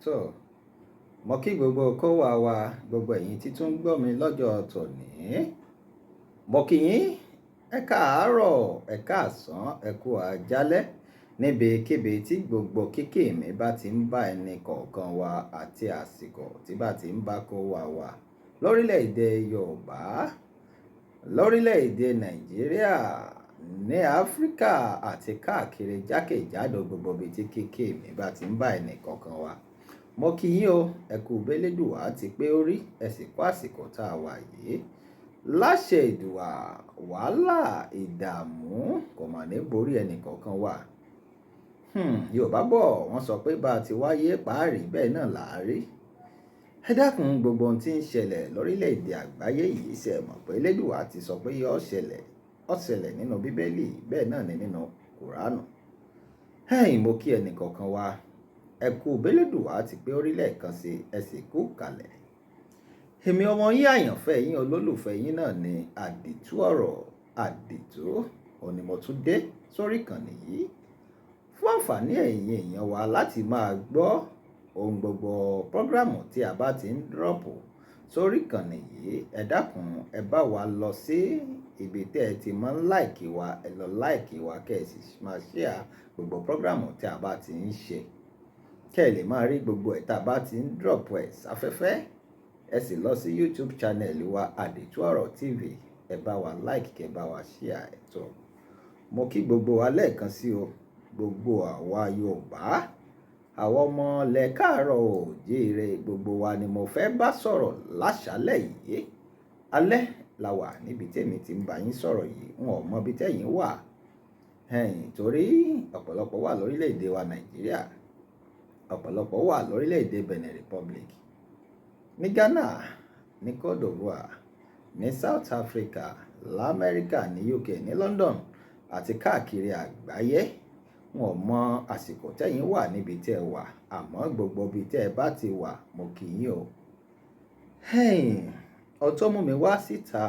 tó mo kí gbogbo kó wà wá gbogbo ẹ̀yin tí tún gbọ́ mi lọ́jọ́ tòní. Mo kí yín ẹ káàárọ̀ ẹ káàsán ẹ kú àjálẹ́ níbikíbi tí gbogbo kíkì mi bá ti ń bá ẹnì kọ̀ọ̀kan wa àti àsìkò tí bá ti ń bá kó wà wá lórílẹ̀‐èdè Yorùbá, lórílẹ̀‐èdè Nàìjíríà, ní Áfíríkà àti káàkiri jákèjádò gbogbo ibi tí kíkì mi bá ti ń bá ẹnì kọ̀ọ̀kan wa. Mo kí yín o, ẹ kú bẹ́lẹ́dùwà ti pé ó rí ẹ sì kú àsìkò tá a wà yìí. Láṣẹ Èdùà, wàhálà ìdààmú kò mà ní borí ẹnì kọ̀ọ̀kan wa. Yorùbá bọ̀ wọ́n sọ pé bá a ti wáyé páàrí bẹ́ẹ̀ náà là á rí. Ẹ dákun gbogbo ohun tí ń ṣẹlẹ̀ lórílẹ̀‐èdè àgbáyé yìí ṣe mọ̀ pé Elédùà ti sọ pé yóò ṣẹlẹ̀ nínú Bíbélì bẹ́ẹ̀ náà ni nínú Kùránù. Mo kí ẹnì kọ̀ọ̀kan wa ẹ kú bẹ́lẹ́dùwà ti pé orílẹ̀ kan sí ẹ sì kú kalẹ̀. Èmi ọmọ yín àyànfẹ́ yín olólùfẹ́ yín náà ni àdìtú ọ̀rọ̀ àdìtú òní mo tún dé sórí ìkànnì yìí fún àǹfààní ẹ̀yin èèyàn wa láti máa gbọ́ ohun gbogbo prógrámù tí a bá ti ń dírọ́pù sórí ìkànnì yìí. Ẹ dákun ẹ bá wa lọ sí ibi tẹ́ ẹ ti máa ń láìkì wa, ẹ lọ láìkì wa kẹ́ ẹ sì máa ṣíà gbogbo prógrámù tí a bá ti ń ṣe kẹ́ ẹ lè máa rí gbogbo ẹ̀ tá a bá ti ń dírọ́pù ẹ̀ sáfẹ́fẹ́. Ẹ sì lọ sí YouTube channel wa àdìtú ọ̀rọ̀ TV, ẹ bá wa láìkì kẹ́ ẹ bá wa ṣíà ẹ̀ tó. Mo kí gbogbo wa lẹ́ẹ̀kan sí o, gbogbo àwa Yorùbá, àwọn ọmọ ilẹ̀ káàárọ̀ oòjíire gbogbo wa ni mo fẹ́ bá sọ̀rọ̀ láṣálẹ̀ yìí. Alẹ́ la wà níbi tèmi ti ń bá yín sọ̀rọ̀ yìí, wọn ò mọ ibi tẹ́yin wà. Torí ọ̀pọ̀lọpọ̀ wà lórílẹ̀‐èdè wa Nàìjíríà, ọ̀pọ̀lọpọ̀ wà lórílẹ̀‐èdè Benin Republic, ní Ghana, ní Côte d'Ivoire, ní South Africa, l'Amẹ́ríkà, ní UK, ní London àti káàkiri àgbáyé. Wọn ò mọ àsìkò tẹ́yin wà níbi tẹ́ ẹ wà, àmọ́ gbogbo ibi tẹ́ ẹ bá ti wà mo kí yín o. Ọ̀tọ̀ mú mi wá síta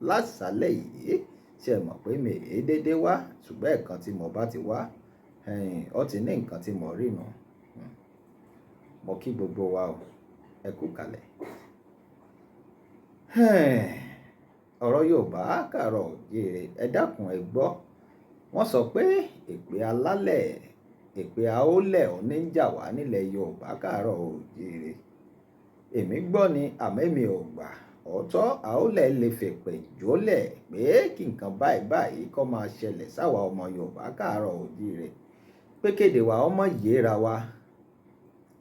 lásàálẹ̀ yìí ṣe mọ̀ pé mi èé dédé wá, ṣùgbọ́n ẹ̀kan tí mo bá ti wá ó ti ní nǹkan tí mo rí nù. Mo kí gbogbo wa o, ẹ kú kalẹ̀. Ọ̀rọ̀ Yorùbá káàárọ̀ oòjíire ẹ dákun ẹ gbọ́. Wọ́n sọ pé èpè alálẹ̀ èpè àólẹ̀ òní ń jà wá nílẹ̀ Yorùbá káàárọ̀ oòjíire. Èmi gbọ́ ni àmẹ́mi ò gbà. Ọ̀tọ̀ àólẹ̀ lè fèpè jólẹ̀ pé kí nǹkan báyìí kó máa ṣẹlẹ̀ sáwa ọmọ Yorùbá káàárọ̀ oòjíire. Pé kéde wa ọmọ yéra wa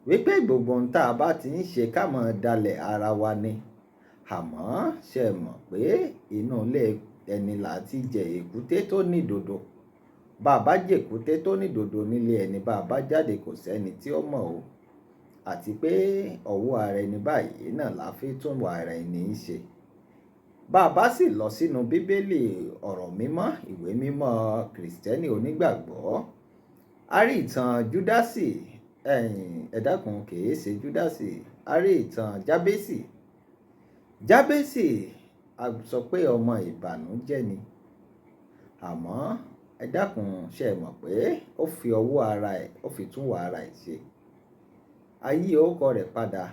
wípé gbogbo ohun tá a bá ti ń ṣe ká máa dalẹ̀ ara wa ni. Àmọ́ ṣe mọ̀ pé inú ilé ẹni là ti jẹ èkúté tó ní dòdò. Bàbá jẹ èkúté tó ní dòdò nílé ẹni, bàbá jáde kò sẹ́ni tí ó mọ̀ o. Àti pé ọwọ́ ara ẹni báyìí náà la fi tún wà ara ẹni ń ṣe. Bàbá sì lọ sínú Bíbélì ọ̀rọ̀ mímọ́, ìwé mímọ́ Kìrìsìtẹ́nì onígbàgbọ́. A rí ìtàn Júdásì, ẹ dákun kìí ṣe Júdásì, a rí ìtàn Jábésì a sọ pé ọmọ ìbànújẹ́ ni. Àmọ́ ẹ dákun ṣe mọ̀ pé ó fi ọwọ́ ara ẹ̀ ó fi tún wà ara ẹ̀ ṣe. A yí orúkọ rẹ̀ padà,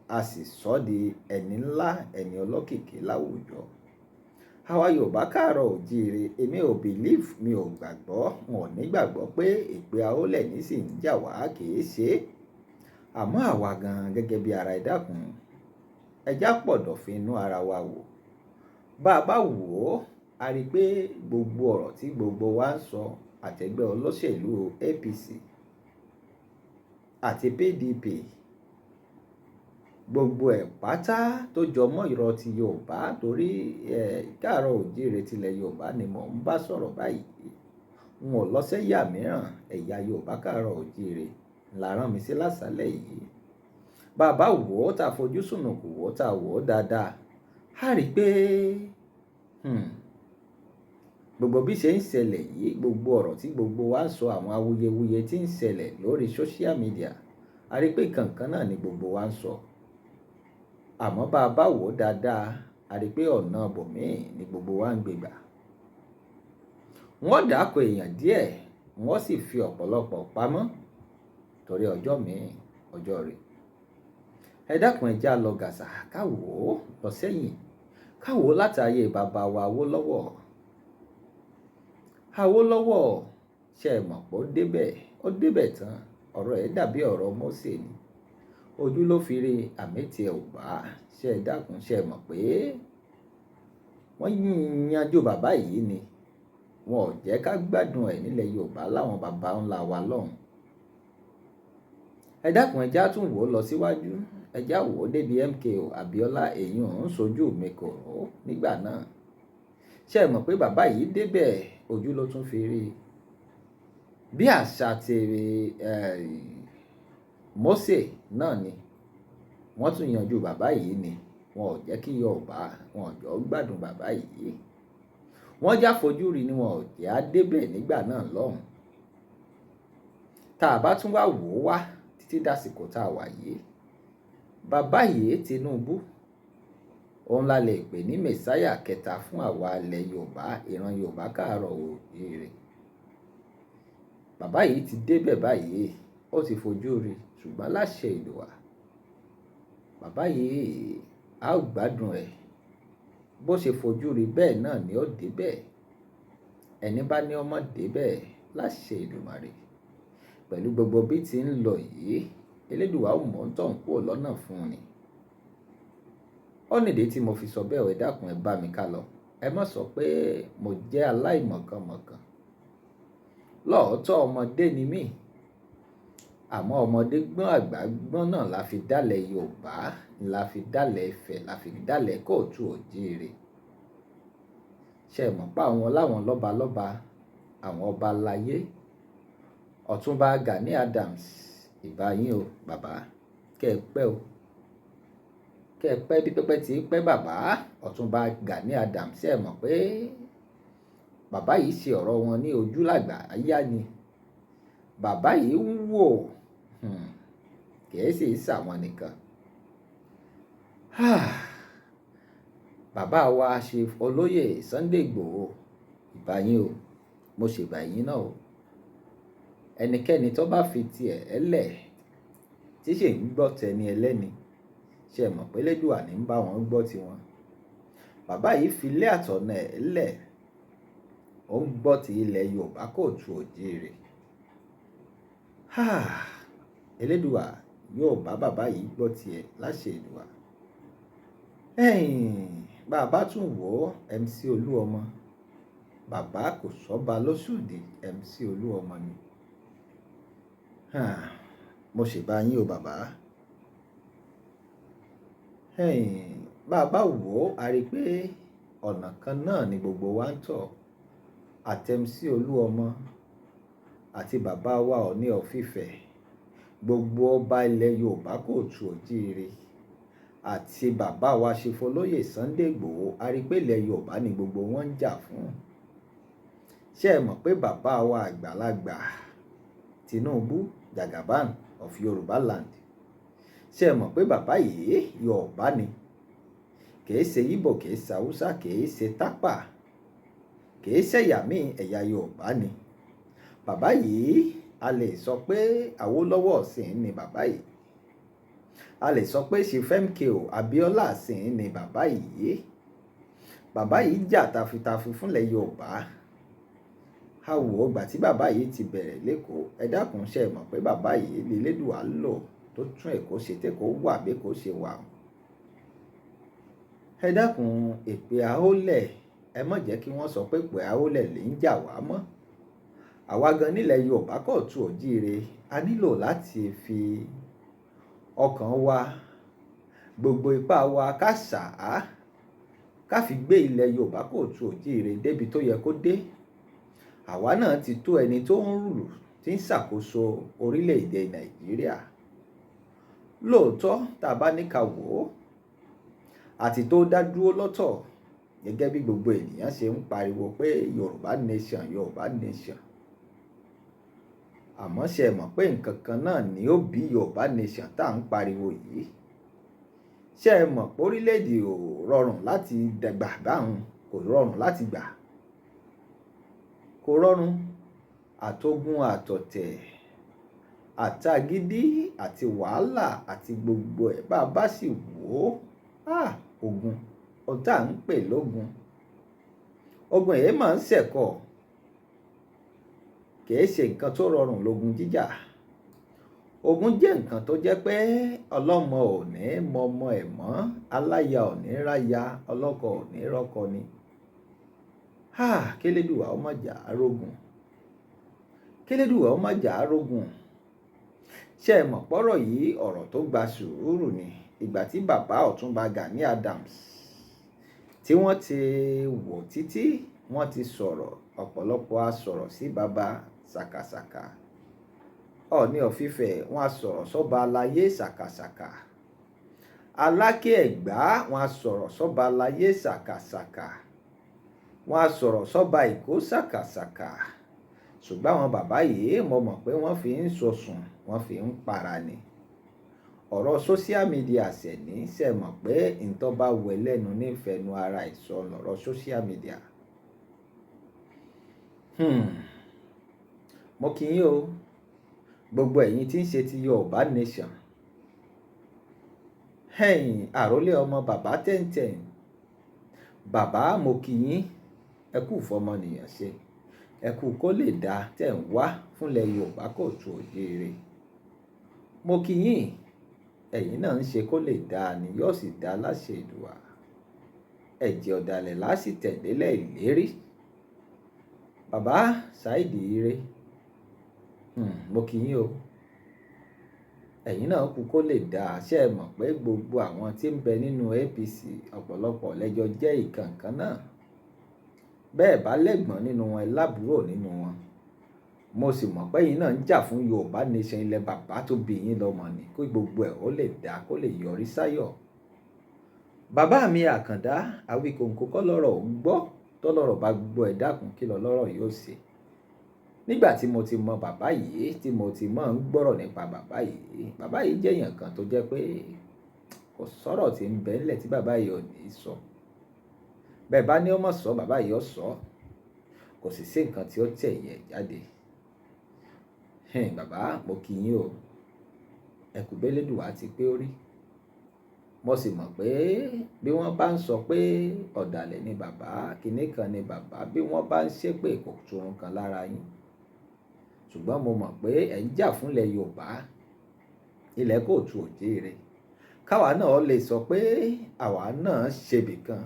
a sì sọ di ẹni ńlá, ẹni ọlọ́kìkí láwùjọ. Àwa Yorùbá káàárọ̀ oòjíire, èmi ò believe, mi ò gbàgbọ́, wọn ò ní gbàgbọ́ pé èpè àólẹ̀ ní sì ń jà wá kìí ṣe. Àmọ́ àwa gan gẹ́gẹ́ bí ara ẹ dákun ẹjá pọ̀dọ̀ fi inú ara wa wò. Bá a bá wò ó, a rí pé gbogbo ọ̀rọ̀ tí gbogbo wa ń sọ àtẹgbẹ́ olóṣèlú APC àti PDP, gbogbo ẹ̀ pátá tó jọmọ́ irọ́ ti Yorùbá, torí káàárọ̀ oòjíire tilẹ̀ Yorùbá ni mò ń bá sọ̀rọ̀ báyìí. N ò lọ sẹ́yà mìíràn, ẹ̀yà Yorùbá káàárọ̀ oòjíire la rán mi sí lásàálẹ̀ yìí. Bàbá wò ó ta fojú sùnùkù wò ó ta wò ó dáadáa, a rí pé gbogbo bí ṣe ń ṣẹlẹ̀ yìí, gbogbo ọ̀rọ̀ tí gbogbo wa ń sọ, àwọn awuyewuye tí ń ṣẹlẹ̀ lórí social media, a rí pé kankan náà ni gbogbo wa ń sọ. Àmọ́ bá a bá wò ó dáadáa, a rí pé ọ̀nà bòmíì ni gbogbo wa ń gbégbà. Wọ́n dàkọ èèyàn díẹ̀, wọ́n sì fi ọ̀pọ̀lọpọ̀ pamọ́. torí ọjọ́ míì ọjọ́ rẹ̀. Ẹ dákun ẹ já lọ gàṣà ká wò ó lọ sẹ́yìn, ká wò ó láti ayé bàbá wa Awólọ́wọ̀. Awólọ́wọ̀ ṣe é mọ̀ pé ó débẹ̀ tán ọ̀rọ̀ ẹ̀ dàbí ọ̀rọ̀ Mósè ni. Ojú ló fi rí àmì tí ẹ ò bá. Ṣe ẹ dákun ṣe é mọ̀ pé wọ́n yanjú bàbá yìí ni. Wọn ò jẹ́ ká gbádùn ẹ̀ nílẹ̀ Yorùbá láwọn bàbá ńlá wa lọ́hùn. Ẹ dákun ẹ já tún wò ó lọ síwájú. Ẹ já wò ó débi MKO Abíọ́lá èyí ń sojú mi kò rò nígbà náà. Ṣe é mọ̀ pé bàbá yìí débẹ̀ ojú ló tún fi rí. Bí àṣà ti Mósè náà ni wọ́n tún yanjú bàbá yìí ni. Wọn ò jẹ́ kí Yorùbá wọn ò jọ gbádùn bàbá yìí. Wọ́n já fojú rí ni wọn ò jẹ́ á débẹ̀ nígbà náà lọ́hùn. Tá a bá tún wá wò ó wá títí dàsìkò tá a wà yìí, bàbá yìí Tinubu òun la lè pè ní mẹ̀sáyà kẹta fún àwa ilẹ̀ Yorùbá, ìran Yorùbá káàárọ̀ oòjíire. Bàbá yìí ti débẹ̀ báyìí, ó ti fojú rí, ṣùgbọ́n láṣẹ Èdùà bàbá yìí a ó gbádùn ẹ̀. Bó ṣe fojú rí bẹ́ẹ̀ náà ni ó débẹ̀. Ẹni bá ní ọmọ débẹ̀ láṣẹ Èdùmàrè pẹ̀lú gbogbo bí ti ń lọ yìí, Elédùà ó mọ̀ ń tọ̀ ń kúrò lọ́nà fún ni. Ó nìdí tí mo fi sọ bẹ́ẹ̀, ẹ dákun ẹ bá mi ká lọ. Ẹ má sọ pé mo jẹ́ aláìmọ̀kànmọ̀kàn. Lóòótọ́ ọmọdé ni mí, àmọ́ ọmọdé gbọ́n àgbà gbọ́n náà la fi dálẹ̀ Yorùbá, la fi dálẹ̀ Ifẹ̀, la fi dálẹ̀ Kóòtù Òjíire. Ṣe é mọ̀ pé àwọn láwọn lọ́balọ́ba, àwọn ọba láyé, Ọ̀túnba Gani Adams, ìbá yín o bàbá, kẹ́ ẹ pẹ́ o. Kẹ́ ẹ pẹ́ bí pẹ́pẹ́ tí pẹ́ bàbá Ọ̀túnba Gani Adams. Ṣe é mọ̀ pé bàbá yìí ṣe ọ̀rọ̀ wọn ní ojú làgbà ayá ni. Bàbá yìí ń wò kìí sì ṣàwọn nìkan. Bàbá wa ṣe olóyè Sunday Igboho, ìbá yín o, mo ṣèbà yín náà o. Ẹnikẹ́ni tó bá fi tiẹ̀ ẹlẹ̀ tí ṣe ń gbọ́ tẹni ẹlẹ́ni, ṣe é mọ̀ pé Elédùà ní ń bá wọn gbọ́ tiwọn. Bàbá yìí fi ilé àtọ̀nà ẹ̀ lẹ̀, ó ń gbọ́ ti ilẹ̀ Yorùbá Kóòtù Òjíire. Elédùà yóò bá bàbá yìí gbọ́ tiẹ̀ láṣẹ Èdùà. Bàbá tún wò ó MC Olúọmọ, bàbá kò sọ́ba lóṣòdì, MC Olúọmọ ni. Mo ṣèbá yín o bàbá. Bàbá wò ó a rí pé ọ̀nà kan náà ni gbogbo wa ń tọ̀. Àti MC Olúọmọ àti bàbá wa Ọọ̀ni of Ifẹ̀, gbogbo ọba ilẹ̀ Yorùbá Kóòtù Òjíire àti bàbá wa Ṣèfolóyè Sunday Igboho, a rí pé ilẹ̀ Yorùbá ni gbogbo wọn ń jà fún. Ṣé ẹ mọ̀ pé bàbá wa àgbàlagbà Tinubu Jagaban of Yoruba land, ṣé ẹ mọ̀ pé bàbá yìí Yorùbá ni, kìí ṣe Ìgbò, kìí ṣe Haúsá, kìí ṣe Tápà, kìí ṣe ẹ̀yà míì, ẹ̀yà Yorùbá ni. Bàbá yìí a lè sọ pé Awólọ́wọ̀ sìn ni bàbá yìí. A lè sọ pé Chief MKO Abíọ́lá sìn ni bàbá yìí. Bàbá yìí jà tafitafi fúnlẹ̀ Yorùbá. A wò ó gbà tí bàbá yìí ti bẹ̀rẹ̀ lẹ́kọ̀ọ́. Ẹ dákun ṣe é mọ̀ pé bàbá yìí lè Elédùà lò tó tún Èkó ṣe tẹ́kọ̀ọ́ wà bí kò ṣe wà. Ẹ dákun èpè Ahólẹ̀, ẹ má jẹ́ kí wọ́n sọ pé èpè Ahólẹ̀ lè ń jà wá mọ́. Àwa gan nílẹ̀ Yorùbá Kóòtù Òjíire a nílò láti fi ọkàn wa, gbogbo ipá wa ká ṣàá, ká fi gbé ilẹ̀ Yorùbá Kóòtù Òjíire débi tó yẹ kó dé. Àwa náà ti tó ẹni tó ń rùlù, tí ń ṣàkóso orílẹ̀-èdè Nàìjíríà. Lóòótọ́ tá a bá ní ká wò ó, àti tó dá dúró lọ́tọ̀ gẹ́gẹ́ bí gbogbo ènìyàn ṣe ń pariwo pé Yorùbá nation, Yorùbá nation. Àmọ́ ṣe é mọ̀ pé nǹkan kan náà ni ó bí Yorùbá nation tá à ń pariwo yìí. Ṣé ẹ mọ̀ pé orílẹ̀-èdè ò rọrùn láti dàgbà báhun, kò rọrùn láti gbà. Kò rọrùn, àtogun àtọ̀tẹ̀ àtagídí àti wàhálà àti gbogbo ẹ̀ bá a bá sì wò ó ogun ọ̀tá ń pè lógun ogun èyí máa ń ṣẹ̀kọ̀ kìí ṣe nǹkan tó rọrùn lógun jíjà ogun jẹ́ nǹkan tó jẹ́ pé ọlọ́mọ ò ní mọmọ ẹ̀ mọ́ aláya ò ní ráya ọlọ́kọ ò ní rọ́kọ ni kélédùwà ó má jà á rógun kélédùwà ó má jà á rógun ṣé ẹ mọ̀ pọ́rọ̀ yìí ọ̀rọ̀ tó gba sùúrù ni ìgbà tí bàbá Ọ̀túnba Gani Adams tí wọ́n ti wò títí wọ́n ti sọ̀rọ̀ ọ̀pọ̀lọpọ̀ á sọ̀rọ̀ sí bàbá ṣàkàṣàkà Ọọ̀ni of Ifẹ̀ wọ́n á sọ̀rọ̀ sọ́ba aláyé ṣàkàṣàkà Aláké Ẹ̀gbá wọ́n á sọ̀rọ̀ sọ́ba aláyé ṣàkàṣàkà wọ́n á sọ̀rọ̀ sọ́ba Èkó ṣàkàṣàkà ṣùgbọ́n àwọn bàbá yìí mo mọ̀ pé wọ́n fi ń sọ̀sùn wọ́n fi ń para ni ọ̀rọ̀ social media ṣẹ̀ní ṣe mọ̀ pé ntọ́ bá wẹ̀ lẹ́nu nífẹ̀ẹ́nu ara ìsọ lọ̀rọ̀ social media. Mo kí yín o gbogbo ẹ̀yin tí ń ṣe ti Yorùbá nation àrólé ọmọ bàbá tẹ̀ǹtẹ̀ǹ bàbá mo kí yín ẹ kú fọmọnìyàn ṣe ẹ kú kó lè dáa tẹ̀ ń wá fúnlẹ̀ Yorùbá kò tó òjèrè mo kí yín ẹ̀yin náà ń ṣe kó lè dáa ni yóò sì dá láṣẹ Èdùà ẹ̀jẹ̀ ọ̀dàlẹ̀ láṣì tẹ̀lélẹ̀ ìlérí bàbá Saheed Ire mo kí yín o ẹ̀yin náà kú kó lè dáa ṣe é mọ̀ pé gbogbo àwọn tí ń bẹ nínú APC ọ̀pọ̀lọpọ̀ lẹ́jọ́ jẹ́ ìkànkan náà bẹ́ẹ̀ bá lẹ́gbọ̀n nínú wọn ẹ lábúrò nínú wọn mo sì mọ̀ pé yín náà ń jà fún Yorùbá nation ilẹ̀ bàbá tó bí yín lọ́mọ ni kó gbogbo ẹ̀ ó lè dá kó lè yọrí sáyọ̀ bàbá mi Àkàndá Àwíkòǹkò kọ́ lọ́rọ̀ ò gbọ́ tọ́lọ́rọ̀ bá gbọ́ ẹ dákun kí lọ́rọ̀ yóò ṣe nígbà tí mo ti mọ bàbá yìí tí mo ti mọ̀ ń gbọ́rọ̀ nípa bàbá yìí jẹ́ èèyàn kan tó jẹ́ pé kò sọ̀rọ̀ tí ń bẹ ńlẹ̀ tí bàbá yìí ò ní sọ bẹ́ẹ̀ bá ní ó mọ̀ sọ bàbá yìí ó sọ kò sì sí nǹkan tí ó tẹ̀ yẹ jáde bàbá mo kí yín o ẹkù bẹ́lẹ́dùwà ti pé ó rí mo sì mọ̀ pé bí wọ́n bá ń sọ pé ọ̀dàlẹ̀ ni bàbá kinní kan ni bàbá bí wọ́n bá ń ṣépè kò turun kan lára yín ṣùgbọ́n mo mọ̀ pé ẹ̀ ń jà fúnlẹ̀ Yorùbá ilẹ̀ kóòtù òjíire káwa náà lè sọ pé àwa náà ṣebì kan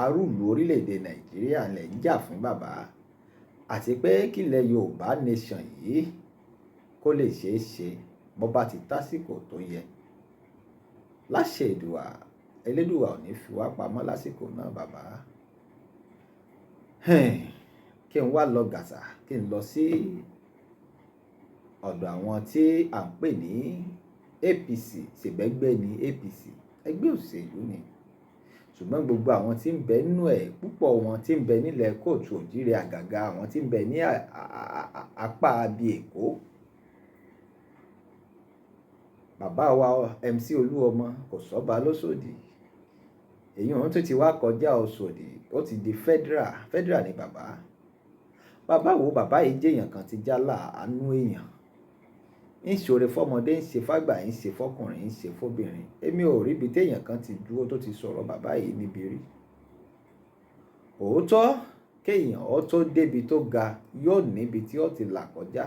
arúùlù orílẹ̀-èdè Nàìjíríà lẹ̀ ń jà fún bàbá àti pé kílẹ̀ Yorùbá nation yìí kó lè ṣeé ṣe bó bá ti tásìkò tó yẹ láṣẹ Èdùà Elédùà ò ní fi wá pamọ́ lásìkò náà bàbá kí n wá lọ gàṣà kí n lọ sí ọ̀dọ̀ àwọn tí à ń pè ní APC ṣègbẹ́gbẹ́ ní APC ẹgbẹ́ òṣèlú ni ṣùgbọ́n gbogbo àwọn tí ń bẹ nínú ẹ̀ púpọ̀ wọn tí ń bẹ nílẹ̀ kóòtù òjíire àgàgà àwọn tí ń bẹ ní apá bíi Èkó bàbá wa MC Olúọmọ kò sọ́ba lóṣòdì èyí òun tó ti wá kọjá Òṣòdì ó ti di federal ni bàbá wo bàbá yìí jẹ́yàn kan ti já láàánú èèyàn ń ṣoore fọ́mọdé ń ṣe fágbà ń ṣe fọ́kùnrin ń ṣe fóbìnrin èmi ò rí ibi téèyàn kan ti dúró tó ti sọ̀rọ̀ bàbá yìí níbi rí òótọ́ kéèyàn ó tó débi tó ga yóò níbi tí ó ti là kọjá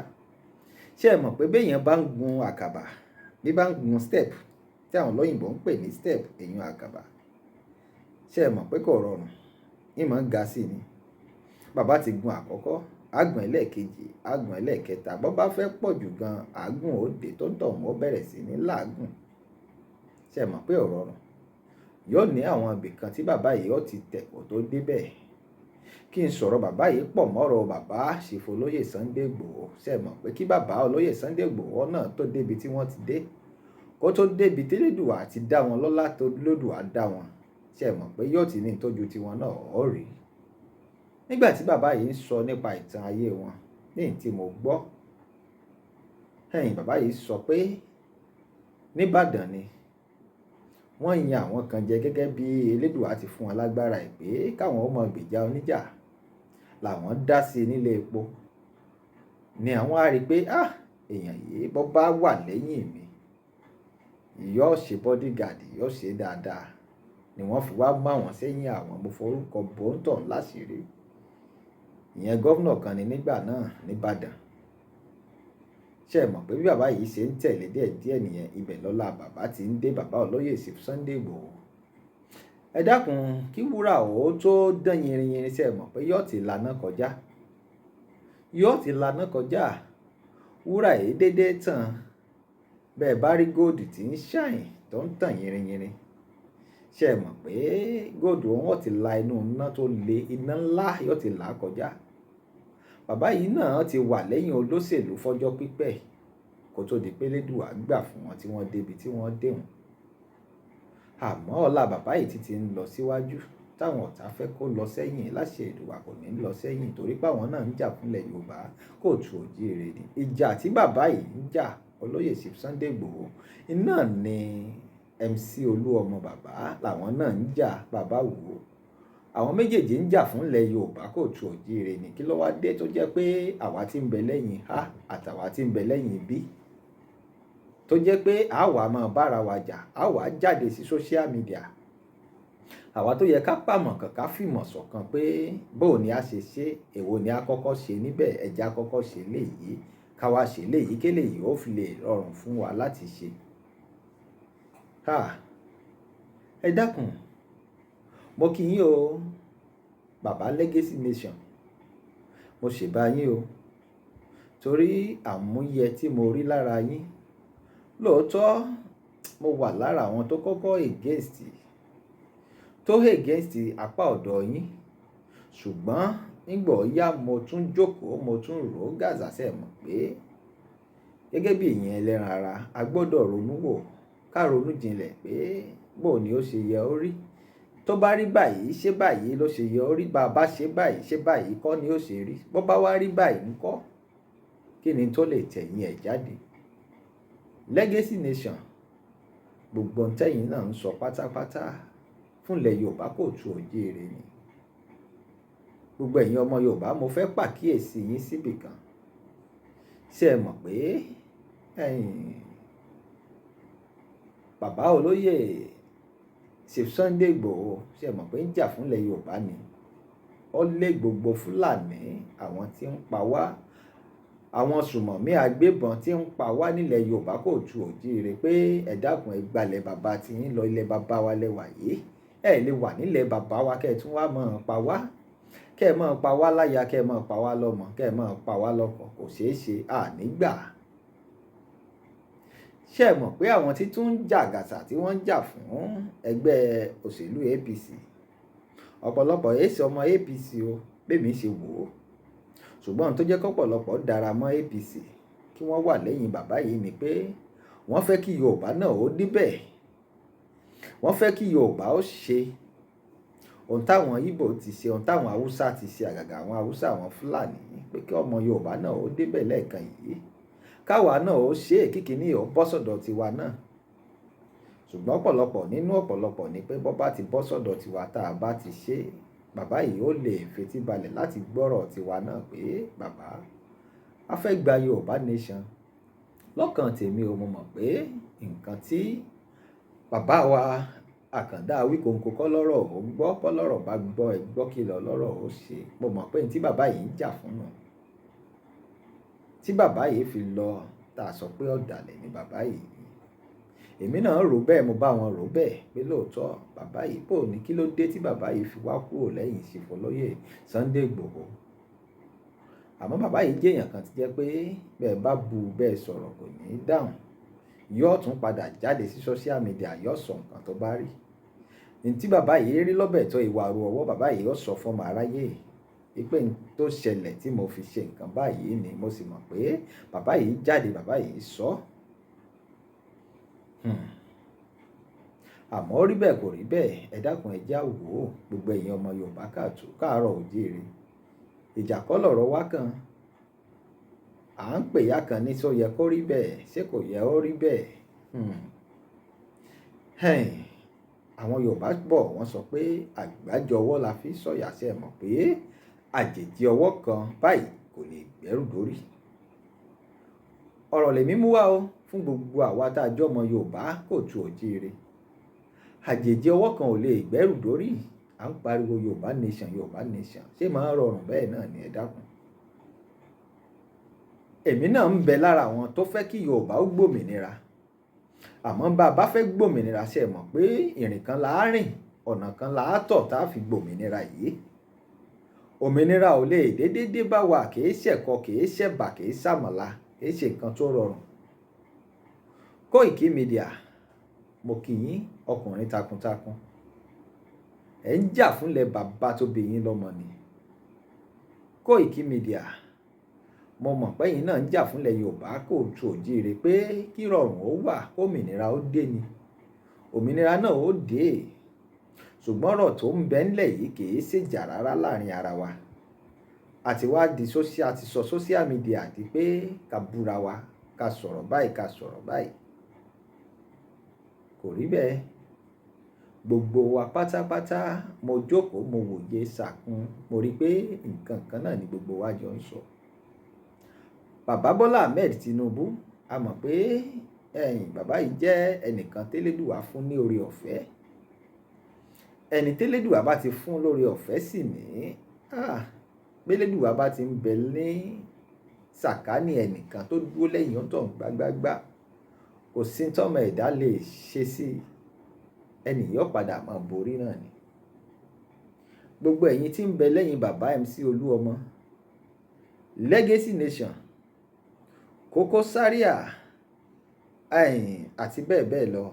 ṣé ẹ mọ̀ pé béèyàn bá ń gun àkàbà bí bá ń gun step tí àwọn olóyìnbó ń pè ní step èyàn àkàbà ṣé ẹ mọ̀ pé kò rọrùn ìmọ̀ ń ga sí ni bàbá ti gun àkọ́kọ́ àgùn ẹlẹ́ẹ̀kejì àgùn ẹlẹ́ẹ̀kẹta bọ́ bá fẹ́ pọ̀ jù gan àgùn òde tó ń tọ̀ wọ́n bẹ̀rẹ̀ sí ní làágùn ṣé ẹ mọ̀ pé ò rọrùn yóò ní àwọn ibì kan tí bàbá yìí ó ti tẹ̀ kó tó débẹ̀ kí n sọ̀rọ̀ bàbá yìí pọ̀ mọ́rọ̀ bàbá ṣèfò olóyè Sunday Igboho ṣé ẹ mọ̀ pé kí bàbá olóyè Sunday Igboho náà tó débi tí wọ́n ti dé kó tó débi tí Elédùà ti dá wọn lọ́lá tó Elédùà dá wọn ṣé ẹ mọ̀ pé yóò ti ní ìtọ́jú tiwọn náà ó rí nígbà tí bàbá yìí ń sọ nípa ìtàn ayé wọn ní tí mo gbọ́ bàbá yìí sọ pé nìbàdàn ni wọ́n yan àwọn kan jẹ gẹ́gẹ́ bí Elédùà ti fún wọn lágbára ẹ̀ pé káwọn ọmọ gbèjà oníjà làwọn dá sí nílé epo ni àwọn á rí i pé èèyàn yìí bó bá wà lẹ́yìn mi yóò ṣe bodyguard, yóò ṣe dáadáa, ni wọ́n fi wá mú àwọn sẹ́yìn àwọn. Mo forúkọ bòńtọ̀ láṣìírí. Ìyẹn gómìnà kan ni nígbà náà nìbàdàn. Ṣé ẹ mọ̀ pé bí bàbá yìí ṣe ń tẹ̀lé díẹ̀díẹ̀ nìyẹn, ibẹ̀ lọ́lá bàbá ti ń dé, bàbá olóyè Sunday Igboho. Ẹ dákun, kí wúrà ó tó dán yinrin, ṣé ẹ mọ̀ pé yóò ti laná kọjá, yóò ti laná kọjá. Wúrà yìí dédé tàn. Bẹ́ẹ̀ bá rí góòdù tí ń ṣàìn tó ń tàn yinrin, ṣé ẹ mọ̀ pé góòdù wọn ti la inú iná tó le, iná ńlá yóò ti là kọjá. Bàbá yìí náà ti wà lẹ́yìn olóṣèlú fọ́jọ́ pípẹ́ kó tó di pé Elédùà gbà fún wọn tí wọ́n débi tí wọ́n dé wọn. Àmọ́ ọlá bàbá yìí ti ń lọ síwájú, táwọn ọ̀tá fẹ́ kó lọ sẹ́yìn, láṣẹ Èdùà kò ní lọ sẹ́yìn, torí pé àwọn náà ń jà fúnlẹ̀ Yorùbá kóòtù òjíire ni. Ìjà tí bàbá yìí ń jà, olóyè Sunday Igboho, iná ni MC Olúọmọ bàbá làwọn náà ń jà. Bàbá wò ó, àwọn méjèèjì ń jà fúnlẹ̀ Yorùbá kóòtù òjíire ni. Kí ló wá dé tó jẹ́ pé àwa tí ń bẹ lẹ́yìn A àtàwa tí ń bẹ lẹ́yìn B, tó jẹ́ pé àwa máa bára wa jà, àwa jáde sí social media, àwa tó yẹ ká pàmọ̀ kàkà fìmọ̀ ṣọ̀kan pé bóò ni a ṣe ṣe, èwo ni a kọ́kọ́ ṣe níbẹ̀, ẹja kọ́kọ́ ṣe léyìí, ká wá ṣe léyìí, kí léyìí ó fi lè rọrùn fún wa láti ṣe. Ẹ dákun, mo kí yín o, bàbá Legacy Nation, mo ṣèbá yín o, torí àmúyẹ tí mo rí lára yín. Lóòótọ́ mo wà lára àwọn tó kọ́kọ́ against apá ọ̀dọ̀ yín, ṣùgbọ́n nígbà yá mo tún jókòó, mo tún rò ó gàzà, ṣe mọ̀ pé gẹ́gẹ́ bí ìyẹn ẹlẹ́ran ara, a gbọ́dọ̀ ronú wò, ká ronú jinlẹ̀ pé bó ni ó ṣe yẹ ó rí. Tó bá rí báyìí, ṣé báyìí ló ṣe yẹ ó rí? Bàbá ṣe báyìí, ṣé báyìí kọ́ ni ó ṣe rí? Bó bá wá rí báyìí ńkọ́, kí ni tó lè tẹ̀yìn ẹ̀ jáde? Legacy Nation, gbogbo ntẹ́yìn náà ń sọ pátápátá fúnlẹ̀ Yorùbá kóòtù òjíire ni. Gbogbo ẹ̀yin ọmọ Yorùbá, mo fẹ́ pàkíyèsí yín síbì kan. Ṣé ẹ mọ̀ pé bàbá olóyè Sunday Igboho, ṣé ẹ mọ̀ pé ń jà fúnlẹ̀ Yorùbá ni? Ó lé gbogbo Fúlàní, àwọn tí ń pa wá, àwọn sùmọ̀mí agbébọn tí ń pa wá nílẹ̀ Yorùbá kóòtù òjíire pé ẹ dákun, ẹ gbalẹ̀ bàbá tí yín lọ, ilẹ̀ bàbá wa lẹ́wà yìí, ẹ lè wà nílẹ̀ bàbá wa kẹ́ ẹ tún wá máa pa wá, kẹ́ ẹ máa pa wá láya, kẹ́ ẹ máa pa wá lọ́mọ, kẹ́ ẹ máa pa wá lọ́kọ, kò ṣeé ṣe, ànígbà. Ṣé ẹ mọ̀ pé àwọn tí tún ń jà gàsà tí wọ́n ń jà fún ẹgbẹ́ òṣèlú APC, ọ̀pọ̀lọpọ̀ èsì ọmọ APC o, bẹ́ẹ̀mi ṣe wò ó, ṣùgbọ́n tó jẹ́ kọ́pọ̀lọpọ̀ dára mọ́ APC kí wọ́n wà lẹ́yìn bàbá yìí ni pé wọ́n fẹ́ kí Yorùbá náà ó débẹ̀, wọ́n fẹ́ kí Yorùbá ó ṣe ohun táwọn Ìgbò ti ṣe, ohun táwọn Haúsá ti ṣe, àgàgà àwọn Haúsá, àwọn Fúlàní, pé kí ọmọ Yorùbá náà ó débẹ̀ lẹ́ẹ̀kan yìí, káwa náà ó ṣe kíkiní ó bọ́ sọ́dọ̀ tiwa náà. Ṣùgbọ́n ọ̀pọ̀lọpọ̀ ni pé bọ́ bá ti bọ́ sọ́dọ̀ tiwa, tá a bá ti ṣe, bàbá yìí ó lè fetí balẹ̀ láti gbọ́rọ̀ tiwa náà pé bàbá, a fẹ́ gba Yorùbá Nation. Lọ́kàn tèmi o, mo mọ̀ pé nǹkan tí bàbá wa Àkàndá Awíkonko kọ́ lọ́rọ̀ ó gbọ́, kọ́ lọ́rọ̀ bá gbọ́ ẹ gbọ́ kí lọ lọ́rọ̀ ó ṣe. Mo mọ̀ pé tí bàbá yìí ń jà fún náà, tí bàbá yìí fi lọ, tá a sọ pé ọ̀dàlẹ̀ ni bàbá yìí. Èmi náà rò bẹ́ẹ̀, mo bá wọn rò bẹ́ẹ̀ pé lóòótọ́ bàbá yìí bò ní kí ló dé tí bàbá yìí fi wá kúrò lẹ́yìn ìṣèfọlóyè Sunday Igboho. Àmọ́ bàbá yìí jẹ́ èèyàn kan tí jẹ́ pé bẹ́ẹ̀ bá bu bẹ́ẹ̀ sọ̀rọ̀ kò ní dáhùn, yóò tún padà jáde sí social media, yóò sọ nǹkan tó bá rí. Ní tí bàbá yìí rí lọ́bẹ̀ tó ìwà ru ọwọ́, bàbá yìí yóò sọ fọ́mọ aráyé pé tó ṣẹlẹ̀ tí mo fi ṣe nǹkan báyìí ni, mo sì mọ̀ pé bàbá yìí jáde, bàbá yìí sọ. Àmọ́ rí bẹ́ẹ̀ kò rí bẹ́ẹ̀, ẹ dákun ẹ já wò ó, gbogbo ẹ̀yin ọmọ Yorùbá káàárọ̀ òjíire. Ìjà kọ́ lọ̀rọ̀ wá kan, à ń pè yá kan ní sọ yẹ kó rí bẹ́ẹ̀, ṣé kò yẹ ó rí bẹ́ẹ̀? Àwọn Yorùbá bọ̀ wọ́n sọ pé àgbájọ ọwọ́ la fi sọ̀yà, ṣe mọ̀ pé àjèjì ọwọ́ kan báyìí kò lè gbẹ́rù dórí. ọ̀rọ̀ lèmi mú wá o fún gbogbo àwa tá a jọmọ Yorùbá kóòtù òjíire. Àjèjì ọwọ́ kan ò lè gbẹ́rù dórí. À ń pariwo Yorùbá nation Yorùbá nation, ṣé máa rọrùn bẹ́ẹ̀ náà ni? Ẹ dákun. Èmi náà ń bẹ lára àwọn tó fẹ́ kí Yorùbá ó gbòmìnira. Àmọ́ bá a bá fẹ́ gbòmìnira, ṣe mọ̀ pé ìrìn kan là á rìn, ọ̀nà kan là á tọ̀ tá a fi gbòmìnira yìí. Òmìnira ò lè dédé dé bá wa, kìí ṣẹ̀kọ, kìí ṣẹ̀bà, kìí ṣàmàlà, kìí ṣe nǹkan tó rọrùn. Koiki Media, mo kí yín ọkùnrin takuntakun. Ẹ ń jà fúnlẹ̀ bàbá tó bí yín lọ́mọ ni. Koiki Media, mo mọ̀ pé yín náà ń jà fúnlẹ̀ Yorùbá kóòtù òjíire pé kí rọrùn ó wà, òmìnira ó dé ni. Òmìnira náà ó dé. Ṣùgbọ́n ọ̀rọ̀ tó ń bẹ ńlẹ̀ yìí kìí ṣèjà rárá láàrin ara wa. Àti wá di àti sọ social media di pé ká búra wa, ká sọ̀rọ̀ báyìí, ká sọ̀rọ̀ báyìí. Kò rí bẹ́ẹ̀. Gbogbo wa pátápátá, mo jókòó, mo wòye sàkún, mo rí pé nǹkan kan náà ni gbogbo wa jọ ń sọ. Bàbá Bọ́lá Ahmed Tinubu, a mọ̀ pé bàbá yìí jẹ́ ẹnìkan tẹ́lẹ̀dùwà fún ní oore ọ̀fẹ́. Ẹni tẹ́lẹ̀dùwà bá ti fún lórí ọ̀fẹ́ sì ní gbẹ́lẹ́dùwà bá ti ń bẹ ní sàkání ẹnìkan tó dúró lẹ́yìn ọ̀tọ̀ gbágbágbá, kò sí tọ́mọ ẹ̀dá lè ṣe sí ẹni yóò padà máa borí náà ni. Gbogbo ẹ̀yin tí ń bẹ lẹ́yìn bàbá MC Olúọmọ, Legacy Nation, Koko Zaria, àti bẹ́ẹ̀ bẹ́ẹ̀ lọ,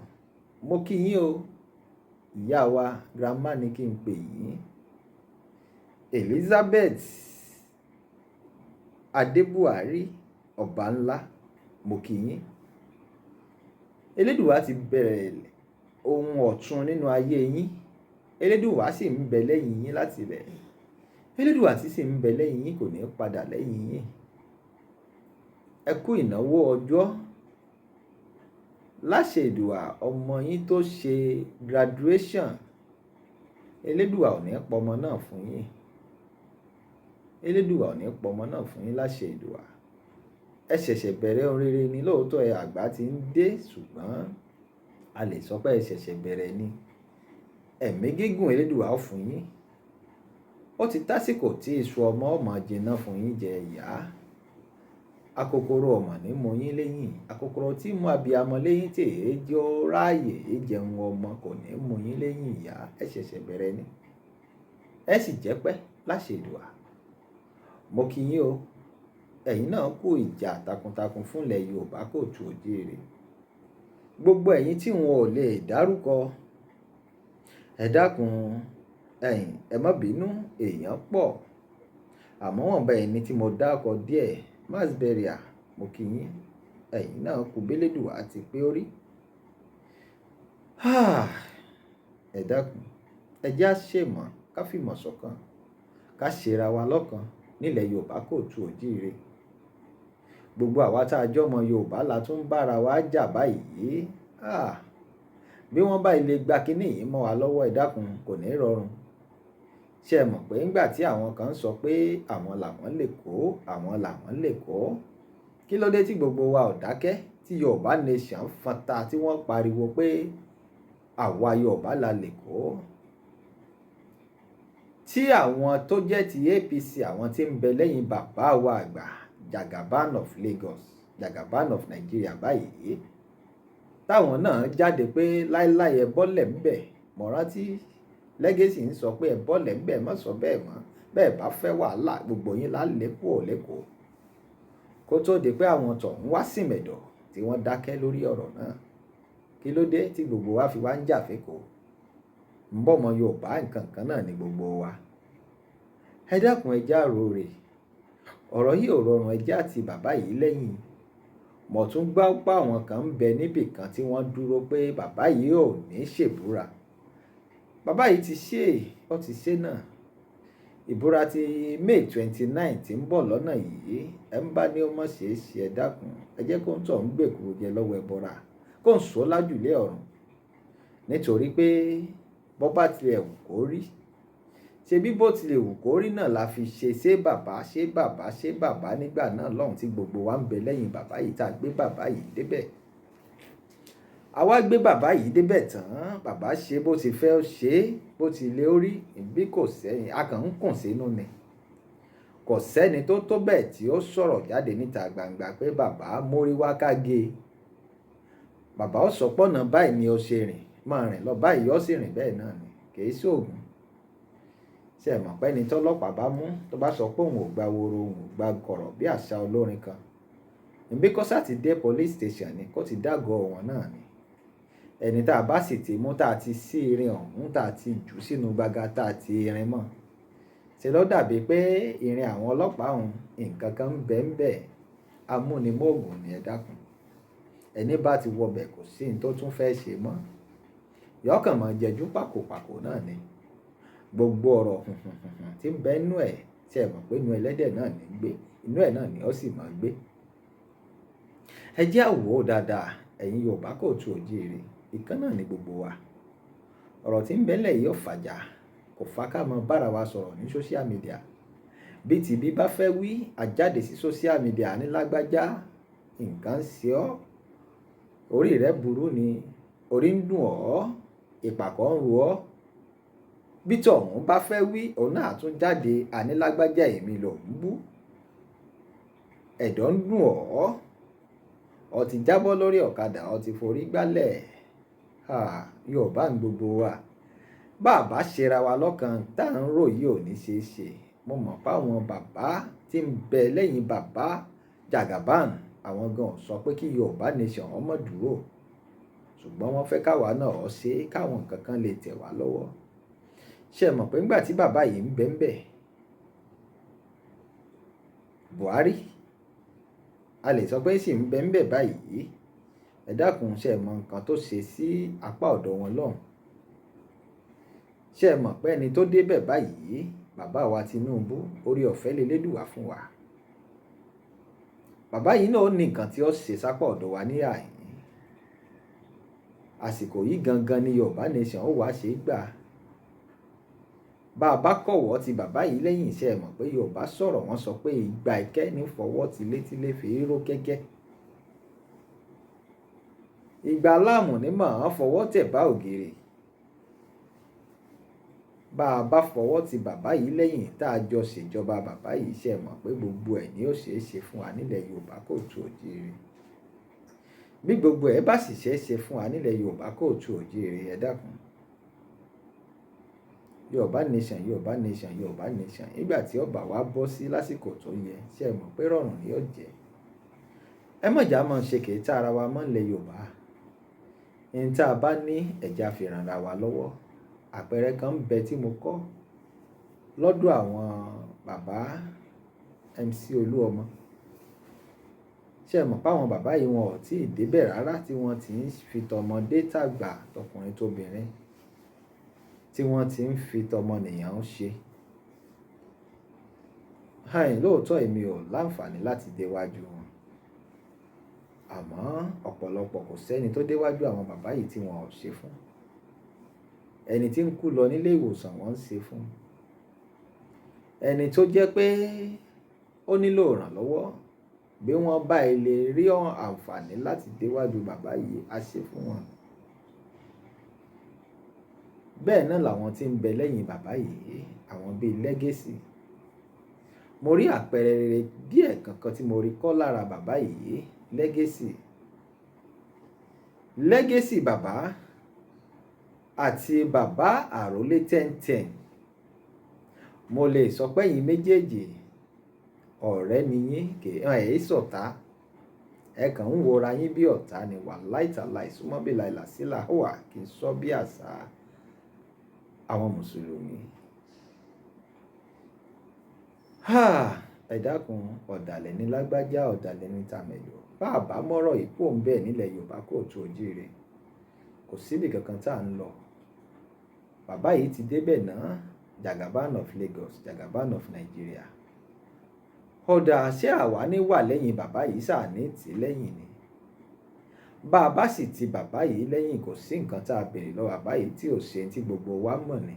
mo kí yín o. Ìyá wa grandma ni kí n pè yín. Elizabeth Adébuhari ọba ńlá, mo kí yín. Elédùwà ti bẹ̀rẹ̀ ohun ọ̀tun nínú ayé yín. Elédùwà sì ń bẹ lẹ́yìn yín láti bẹ̀. Elédùwà tí sì ń bẹ lẹ́yìn yín kò ní padà lẹ́yìn yín. Ẹ kú ìnáwó ọjọ́. Láṣẹ Èdùà, ọmọ yín tó ṣe graduation, Elédùà ò ní pọmọ náà fún yín. Elédùà ò ní pọmọ náà fún yín láṣẹ Èdùà. Ẹ ṣẹ̀ṣẹ̀ bẹ̀rẹ̀ ohun rere ni. Lóòótọ́ àgbà ti ń dé, ṣùgbọ́n a lè sọ pé ẹ ṣẹ̀ṣẹ̀ bẹ̀rẹ̀ ni. Ẹ̀mí gígùn Elédùà ó fún yín. Ó ti tásìkò tí iṣu ọmọ jìnnà fún yín jẹ ìyá. Akokoro ọmọ ní mọ yín lẹ́yìn. Akokoro tí mú abiyamọ lẹ́yìn tí èjò ráàyè jẹun ọmọ kò ní mú yín lẹ́yìn ìyá. Ẹ ṣẹ̀ṣẹ̀ bẹ̀rẹ̀ ni. Ẹ sì jẹ́ pẹ́ láṣẹ Èdùà. Mo kí yín o. Ẹ̀yin náà kú ìjà takuntakun fúnlẹ̀ Yorùbá kóòtù òjíire. Gbogbo ẹ̀yin tí wọn ò lè dárúkọ, ẹ dákun, ẹ má bínú, èèyàn pọ̀. Àmọ́ wọ́n bá ẹni tí mo dákọ díẹ̀, mass burial, mo kí yín. Ẹ̀yin náà kú bẹ́lẹ́dùwà àti pé orí. Ẹ dákun, ẹ jẹ́ àṣemọ̀, ká fìmọ̀ ṣọ̀kan, ká ṣera wa lọ́kan nílẹ̀ Yorùbá kóòtù òjíire. Gbogbo àwa tá a jọmọ Yorùbá la tún bára wa jà báyìí. Bí wọ́n bá ilé gba kínní yìí mọ́ wa lọ́wọ́, ẹ dákun, kò ní rọrùn. Ṣé ẹ mọ̀ pé ńgbà tí àwọn kan sọ pé àwọn làwọn lè kó, àwọn làwọn lè kó, kí ló dé tí gbogbo wa ò dákẹ́, tí Yorùbá nation fọ́nta, tí wọ́n pariwo pé àwa Yorùbá la lè kó? Tí àwọn tó jẹ́ ti APC, àwọn tí ń bẹ lẹ́yìn bàbá wa àgbà, Jagaban of Lagos, Jagaban of Nigeria báyìí, táwọn náà jáde pé láíláí ẹ bọ́lẹ̀ ń bẹ̀. Mo rántí Legacy ń sọ pé ẹ bọ́lẹ̀ ń bẹ̀, má sọ bẹ́ẹ̀ mọ́. Bẹ́ẹ̀ bá fẹ́ wàhálà, gbogbo yín lálẹ́kùn ò lẹ́kọ̀ọ́. Kó tó di pé àwọn tọ̀hún wá sí mẹ̀dọ̀ tí wọ́n dákẹ́ lórí ọ̀rọ̀ náà. Kí ló dé tí gbogbo wa fi wá ń jà fẹ́kọ̀ọ́? Ń bọ̀ mọ́ Yorùbá, nǹkan kan náà ni gbogbo wa. Ẹ dákun, ẹ já rore. Ọ̀rọ̀ yìí ò rọrùn, ẹ já ti bàbá yìí lẹ́yìn. Mo tún gbọ́ pé àwọn kan ń bẹ níbì kan tí wọ́n dúró pé bàbá yìí ò ní ṣèbúra. Bàbá yìí ti ṣe, ó ti ṣe náà. Ìbúra ti May 29 tí ń bọ̀ lọ́nà yìí, ẹ ń bá ní ó mọ̀ ṣe é ṣe, ẹ dákun, ẹ jẹ́ kó ń tọ̀ ń gbèkúrú jẹ lọ́wọ́ ẹbọra, kó ń sọ lájùlé ọ̀run. Nítorí pé bọ́ bá tilẹ̀ wù kó rí, ṣe bí bó tilẹ̀ wù kó rí náà la fi ṣe bàbá nígbà náà lọ́hùn tí gbogbo wa ń bẹ lẹ́yìn bàbá yìí tá a gbé bàbá yìí débẹ̀. Àwa gbé bàbá yìí débẹ̀ tán, bàbá ṣe bó ti fẹ́ ṣe bó ti lé orí bí kò sẹ́yìn a kàn ń kùn sínú ni. Kò sẹ́ni tó tó bẹ́ẹ̀ tí ó sọ̀rọ̀ jáde níta gbangba pé bàbá mórí wá kágé. Bàbá ó sọ pọ́nà báyìí ni ó ṣe rìn, máa rìn lọ báyìí ó sì rìn bẹ́ẹ̀ náà ni, kì í ṣoògùn. Ṣé ẹ mọ̀ pé ẹni tọ́lọ́pàá bá mú tó bá sọ pé òun ò gba woro, òun ò gba kọ̀rọ̀ bí àṣà olórin kan. Ìbí kọ́ sá ti dé police station ni kó ti dágọ̀ wọn náà ni. Ẹni tá a bá sì ti mú tá a ti sí irin ọ̀hún tá a ti jù sínú gbàgà tá a ti irin mọ́. Ṣé ló dàbí pé irin àwọn ọlọ́pàá ọ̀hún nǹkan kan ń bẹ ń bẹ, amúnimóògùn ni ẹ dákun. Ẹni bá ti wọbẹ̀ kò sí ní tó tún fẹ́ ṣe mọ́. Yọkàn mọ́ jẹjú pàkópàkó náà ni. Gbogbo ọ̀rọ̀ tí ń bẹ nínú ẹ̀ tí ẹ mọ̀ pé inú ẹlẹ́dẹ̀ náà ní gbé, inú ẹ̀ náà ni ó sì máa gbé. Ẹ jẹ́ á wò ó dáadáa, ẹ̀yin Yorùbá kóòtù òjíire, ìkan náà ni gbogbo wa. Ọ̀rọ̀ tí ń bẹ ńlẹ̀ yìí ò fàjà, kò fà ká mọ bára wa sọ̀rọ̀ ní social media. Bí ti bí bá fẹ́ wí, àjáde sí social media ní lágbájá, nǹkan ṣe ọ́, orí rẹ̀ burú ni, orí ń dùn ọ́, ìpàkọ́ ń ro ọ́. Bí tọ̀hún bá fẹ́ wí, òun náà tún jáde ànílágbájá èmi ló ń bú. Ẹ̀dọ̀ ń dùn ọ́, ó ti jábọ́ lórí ọ̀kadà, ó ti forí gbálẹ̀. Yorùbá ń gbogbo wa. Bàbá ṣera wa lọ́kàn tá à ń rò yìí ò ní ṣeé ṣe. Mo mọ̀ pé àwọn bàbá tí ń bẹ lẹ́yìn bàbá Jagaban, àwọn gan sọ pé kí Yorùbá nation ọmọ dúró. Ṣùgbọ́n wọ́n fẹ́ káwa náà ó ṣe káwọn nǹkan kan lè tẹ̀ wá lọ́wọ́. Ṣé ẹ mọ̀ pé nígbà tí bàbá yìí ń bẹ ń bẹ, Buhari a lè sọ pé sì ń bẹ ń bẹ báyìí. Ẹ dákun, ṣé ẹ mọ̀ nǹkan tó ṣe sí apá ọ̀dọ̀ wọn lọ́hùn? Ṣé ẹ mọ̀ pé ẹni tó débẹ̀ báyìí, bàbá wa Tinubu, orí ọ̀fẹ́ lélẹ́dùwà fún wa. Bàbá yìí náà ó ní nǹkan tí ó ṣe sápá ọ̀dọ̀ wa ní àyín. Àsìkò yìí gangan ni Yorùbá nation ó wá ṣe gbà. Bá a bá kọ̀wọ́ ti bàbá yìí lẹ́yìn, iṣẹ́ ẹ mọ̀ pé Yorùbá sọ̀rọ̀ wọ́n sọ pé ìgbà ìkẹ́ ní fọwọ́ tilétilé fi ró kẹ́kẹ́. Ìgbà láàmù ní màá fọwọ́ tẹ̀ bá ògiri. Bá a bá fọwọ́ ti bàbá yìí lẹ́yìn tá a jọ ṣèjọba bàbá yìí, iṣẹ́ ẹ mọ̀ pé gbogbo ẹ̀ ni ó ṣeé ṣe fún wa nílẹ̀ Yorùbá kóòtù òjíire. Bí gbogbo ẹ̀ bá sì ṣeé ṣe fún wa nílẹ̀ Yorùbá kóòtù òjíire, ẹ dákun. Yorùbá nation, Yorùbá nation, Yorùbá nation. Nígbà tí ọba wa bọ́ sí lásìkò tó yẹ, ṣé ẹ mọ̀ pé rọrùn ni ó jẹ́. Ẹ mọ̀já máa ṣe kèé tá ara wa mọ́ nílẹ̀ Yorùbá. Ní tá a bá ní ẹ̀já fi ràn ra wa lọ́wọ́. Àpẹẹrẹ kan ń bẹ tí mo kọ́ lọ́dọ̀ àwọn bàbá MC Olúọmọ. Ṣé ẹ mọ̀ pé àwọn bàbá yìí wọn ò tí ì débẹ̀ rárá tí wọ́n ti ń fi tọmọdé tàgbà tọkùnrin tóbìnrin tí wọ́n ti ń fi tọmọnìyàn ṣe. Lóòótọ́ èmi ò láǹfààní láti déwájú wọn. Àmọ́ ọ̀pọ̀lọpọ̀ kò sẹ́ni tó déwájú àwọn bàbá yìí tí wọn ò ṣe fún. Ẹni tí ń kú lọ nílé ìwòsàn wọ́n ń ṣe fún. Ẹni tó jẹ́ pé ó nílò ìrànlọ́wọ́, bí wọ́n bá ilé rí àǹfààní láti déwájú bàbá yìí, á ṣe fún wọn. Bẹ́ẹ̀ náà làwọn tí ń bẹ lẹ́yìn bàbá yìí, àwọn bíi legacy. Mo rí àpẹẹrẹ rere díẹ̀ kankan tí mo rí kọ́ lára bàbá yìí, legacy. Legacy bàbá àti bàbá àrólé 1010. Mo lè sọ pé ẹ̀yin méjèèjì ọ̀rẹ́ ni yín, ẹ̀ ṣọ̀tá. Ẹ kàn ń wora yín bí ọ̀tá ni, wàláì tàláì súnmọ́ bí láìlàsílà wà kì í sọ bí àṣà àwọn mùsùlùmí. Ẹ dákun, ọ̀dàlẹ̀ ní lágbájá, ọ̀dàlẹ̀ ní tàmẹ̀dò. Bá a bá mọ́rọ̀ ìpò ń bẹ nílẹ̀ Yorùbá kóòtù òjíire, kò síbi kankan tá à ń lọ. Bàbá yìí ti débẹ̀ náà, Jagaban of Lagos, Jagaban of Nigeria. Ọ̀dà ṣé àwa ní wà lẹ́yìn bàbá yìí, sáà ní tì lẹ́yìn ni. Bá a bá sì ti bàbá yìí lẹ́yìn, kò sí nǹkan tá a béèrè lọ́wọ́ bàbá yìí tí ò ṣe tí gbogbo wa mọ̀ ni.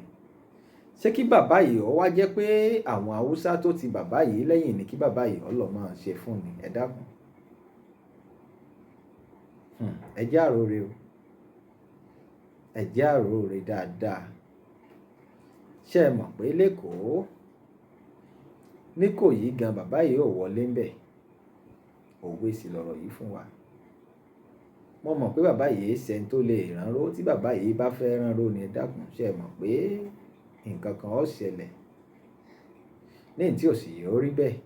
ṣé kí bàbá yìí ó wá jẹ́ pé àwọn haúsá tó ti bàbá yìí lẹ́yìn ni kí bàbá yìí ó lọ máa ṣe fún ni? Ẹ dákun, ẹ jẹ́ àròrè o, ẹ jẹ́ àròrè dáadáa. Ṣé ẹ mọ̀ pé lẹ́kọ̀ọ́ níkòyí gan bàbá yìí ò wọlé ń bẹ̀? Òwe sì lọ̀rọ̀ yìí fún wa. Mo mọ̀ pé bàbá yìí ṣẹ́ni tó lè ránró. Tí bàbá yìí bá fẹ́ ránró ni, ẹ dákun, ṣé ẹ mọ̀ pé nǹkan kan ó ṣẹlẹ̀ ní tí ò sì yóò rí bẹ́ẹ̀.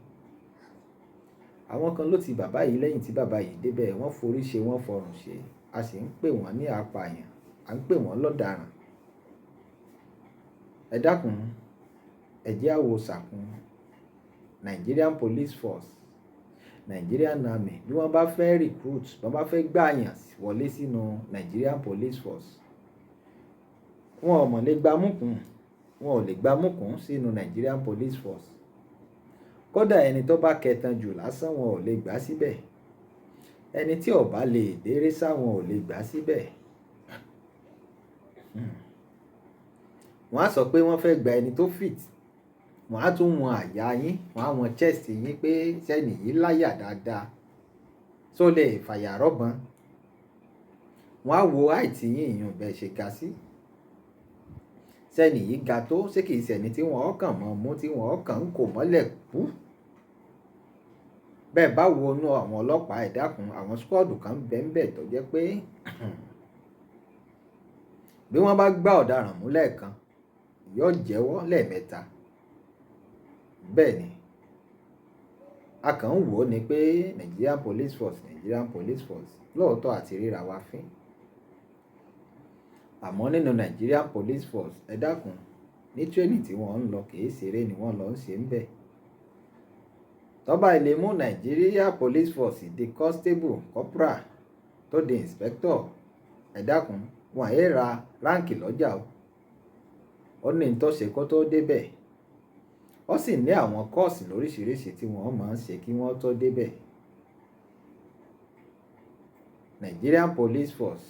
Àwọn kan ló ti bàbá yìí lẹ́yìn tí bàbá yìí débẹ̀, wọ́n forí ṣe, wọ́n fọrùn ṣe. A sì ń pè wọ́n ní apààyàn, à ń pè wọ́n lọ́daràn. Ẹ dákun, ẹ jẹ́ á wo sàkún Nigerian Police Force, Nigerian Army. Bí wọ́n bá fẹ́ recruit, bí wọ́n bá fẹ́ gbàyàn wọlé sínú Nigerian Police Force, wọn ò mọ̀ lè gbámúkùn, wọn ò lè gbámúkùn sínú Nigerian Police Force. Kódà ẹni tó bá kẹtan jù lásán wọn ò lè gbà síbẹ̀. Ẹni tí ò bá lè déré sá wọn ò lè gbà síbẹ̀. Wọ́n á sọ pé wọ́n fẹ́ gba ẹni tó fit. Wọ́n á tún wọn àyà yín, wọ́n á wọn chest yín pé sẹ́ni yìí láyà dáadáa, só lè fàyà rọ́bọn. Wọ́n á wo height yín, ìyún bẹ́ẹ̀ ṣe ga sí. Sẹ́ni yìí ga tó, ṣé kìí ṣẹni tí wọ́n kàn mọ́ mú, tí wọ́n kàn ń kò mọ́lẹ̀ kú. Bẹ́ẹ̀ bá wo inú àwọn ọlọ́pàá, ẹ dákun, àwọn squad kan bẹ́ẹ̀ tó jẹ́ pé bí wọ́n bá gbá ọ̀daràn mú lẹ́ẹ̀kan, yóò jẹ́wọ́ lẹ́ẹ̀mẹ́ta. Bẹ́ẹ̀ ni, a kàn ń wò ó ni pé Nigerian Police Force, Nigerian Police Force, lóòótọ́ àti ríra wa fín. Àmọ́ nínú Nigerian Police Force, ẹ dákun, ní training tí wọ́n ń lọ kìí ṣeré ni wọ́n lọ ń ṣe ń bẹ̀. Tó bá ilé mú Nigeria Police Force di constable, corporal tó di inspector, ẹ dákun, wọn àyè ra ráǹkì lọ́jà o. Ó ní tó ṣe kó tó débẹ̀. Ó sì ní àwọn kọ́ọ̀sì lóríṣiríṣi tí wọ́n máa ń ṣe kí wọ́n tó débẹ̀. Nigerian Police Force,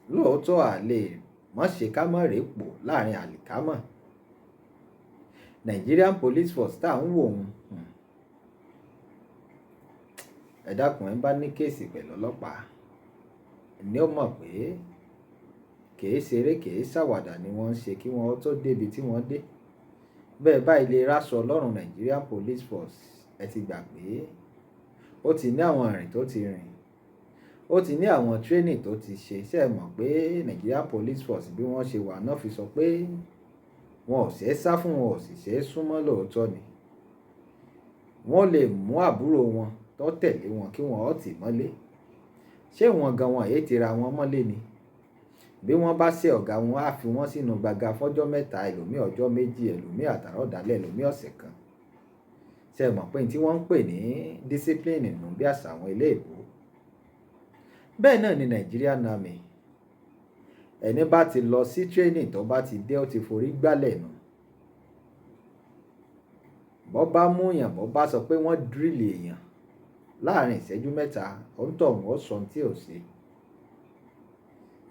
lóòótọ́ à lè mọ́ ṣe ká mọ́ rèé pò láàrin àlìkámọ̀. Nigerian Police Force tá à ń wò ó, ẹ dákun, ẹ bá ní kéèsì pẹ̀lú ọlọ́pàá ni ó mọ̀ pé kìí ṣeré kìí ṣàwàdà ni wọ́n ń ṣe kí wọ́n tó débi tí wọ́n dé. Bẹ́ẹ̀ báyìí lè ráṣọ ọlọ́run Nigerian Police Force, ẹ ti gbà pé ó ti ní àwọn ìrìn tó ti rìn, ó ti ní àwọn training tó ti ṣe. Ṣé ẹ mọ̀ pé Nigerian Police Force bí wọ́n ṣe wà náà fi sọ pé wọn ò ṣeé sá fún, wọn ò sì ṣeé súnmọ́. Lóòótọ́ ni wọ́n lè mú àbúrò wọn tó tẹ̀lé wọn kí wọ́n ó tì mọ́lé. Ṣé wọn gan wọn èyí ti ra wọn mọ́lé ni? Bí wọ́n bá ṣe ọ̀gá wọn á fi wọ́n sínú gbàgà fọ́jọ́ mẹ́ta, ẹlòmíì ọjọ́ méjì, ẹlòmíì àtàrọ̀dálẹ̀, ẹlòmíì ọ̀sẹ̀ kan. Ṣé ẹ mọ̀ pé tí wọ́n ń pè ní discipline nù bí àṣà àwọn ilé ìbò? Bẹ́ẹ̀ náà ni Nigerian Army. Ẹni bá ti lọ sí training tó bá ti dé, ó ti forí gbálẹ̀ nù. Bọ́ bá mú èèyàn, bọ́ bá sọ pé wọ́n drill èèyàn láàrin ìṣẹ́jú mẹ́ta, òǹtọ̀hún ó sọ ohun tí ò ṣe.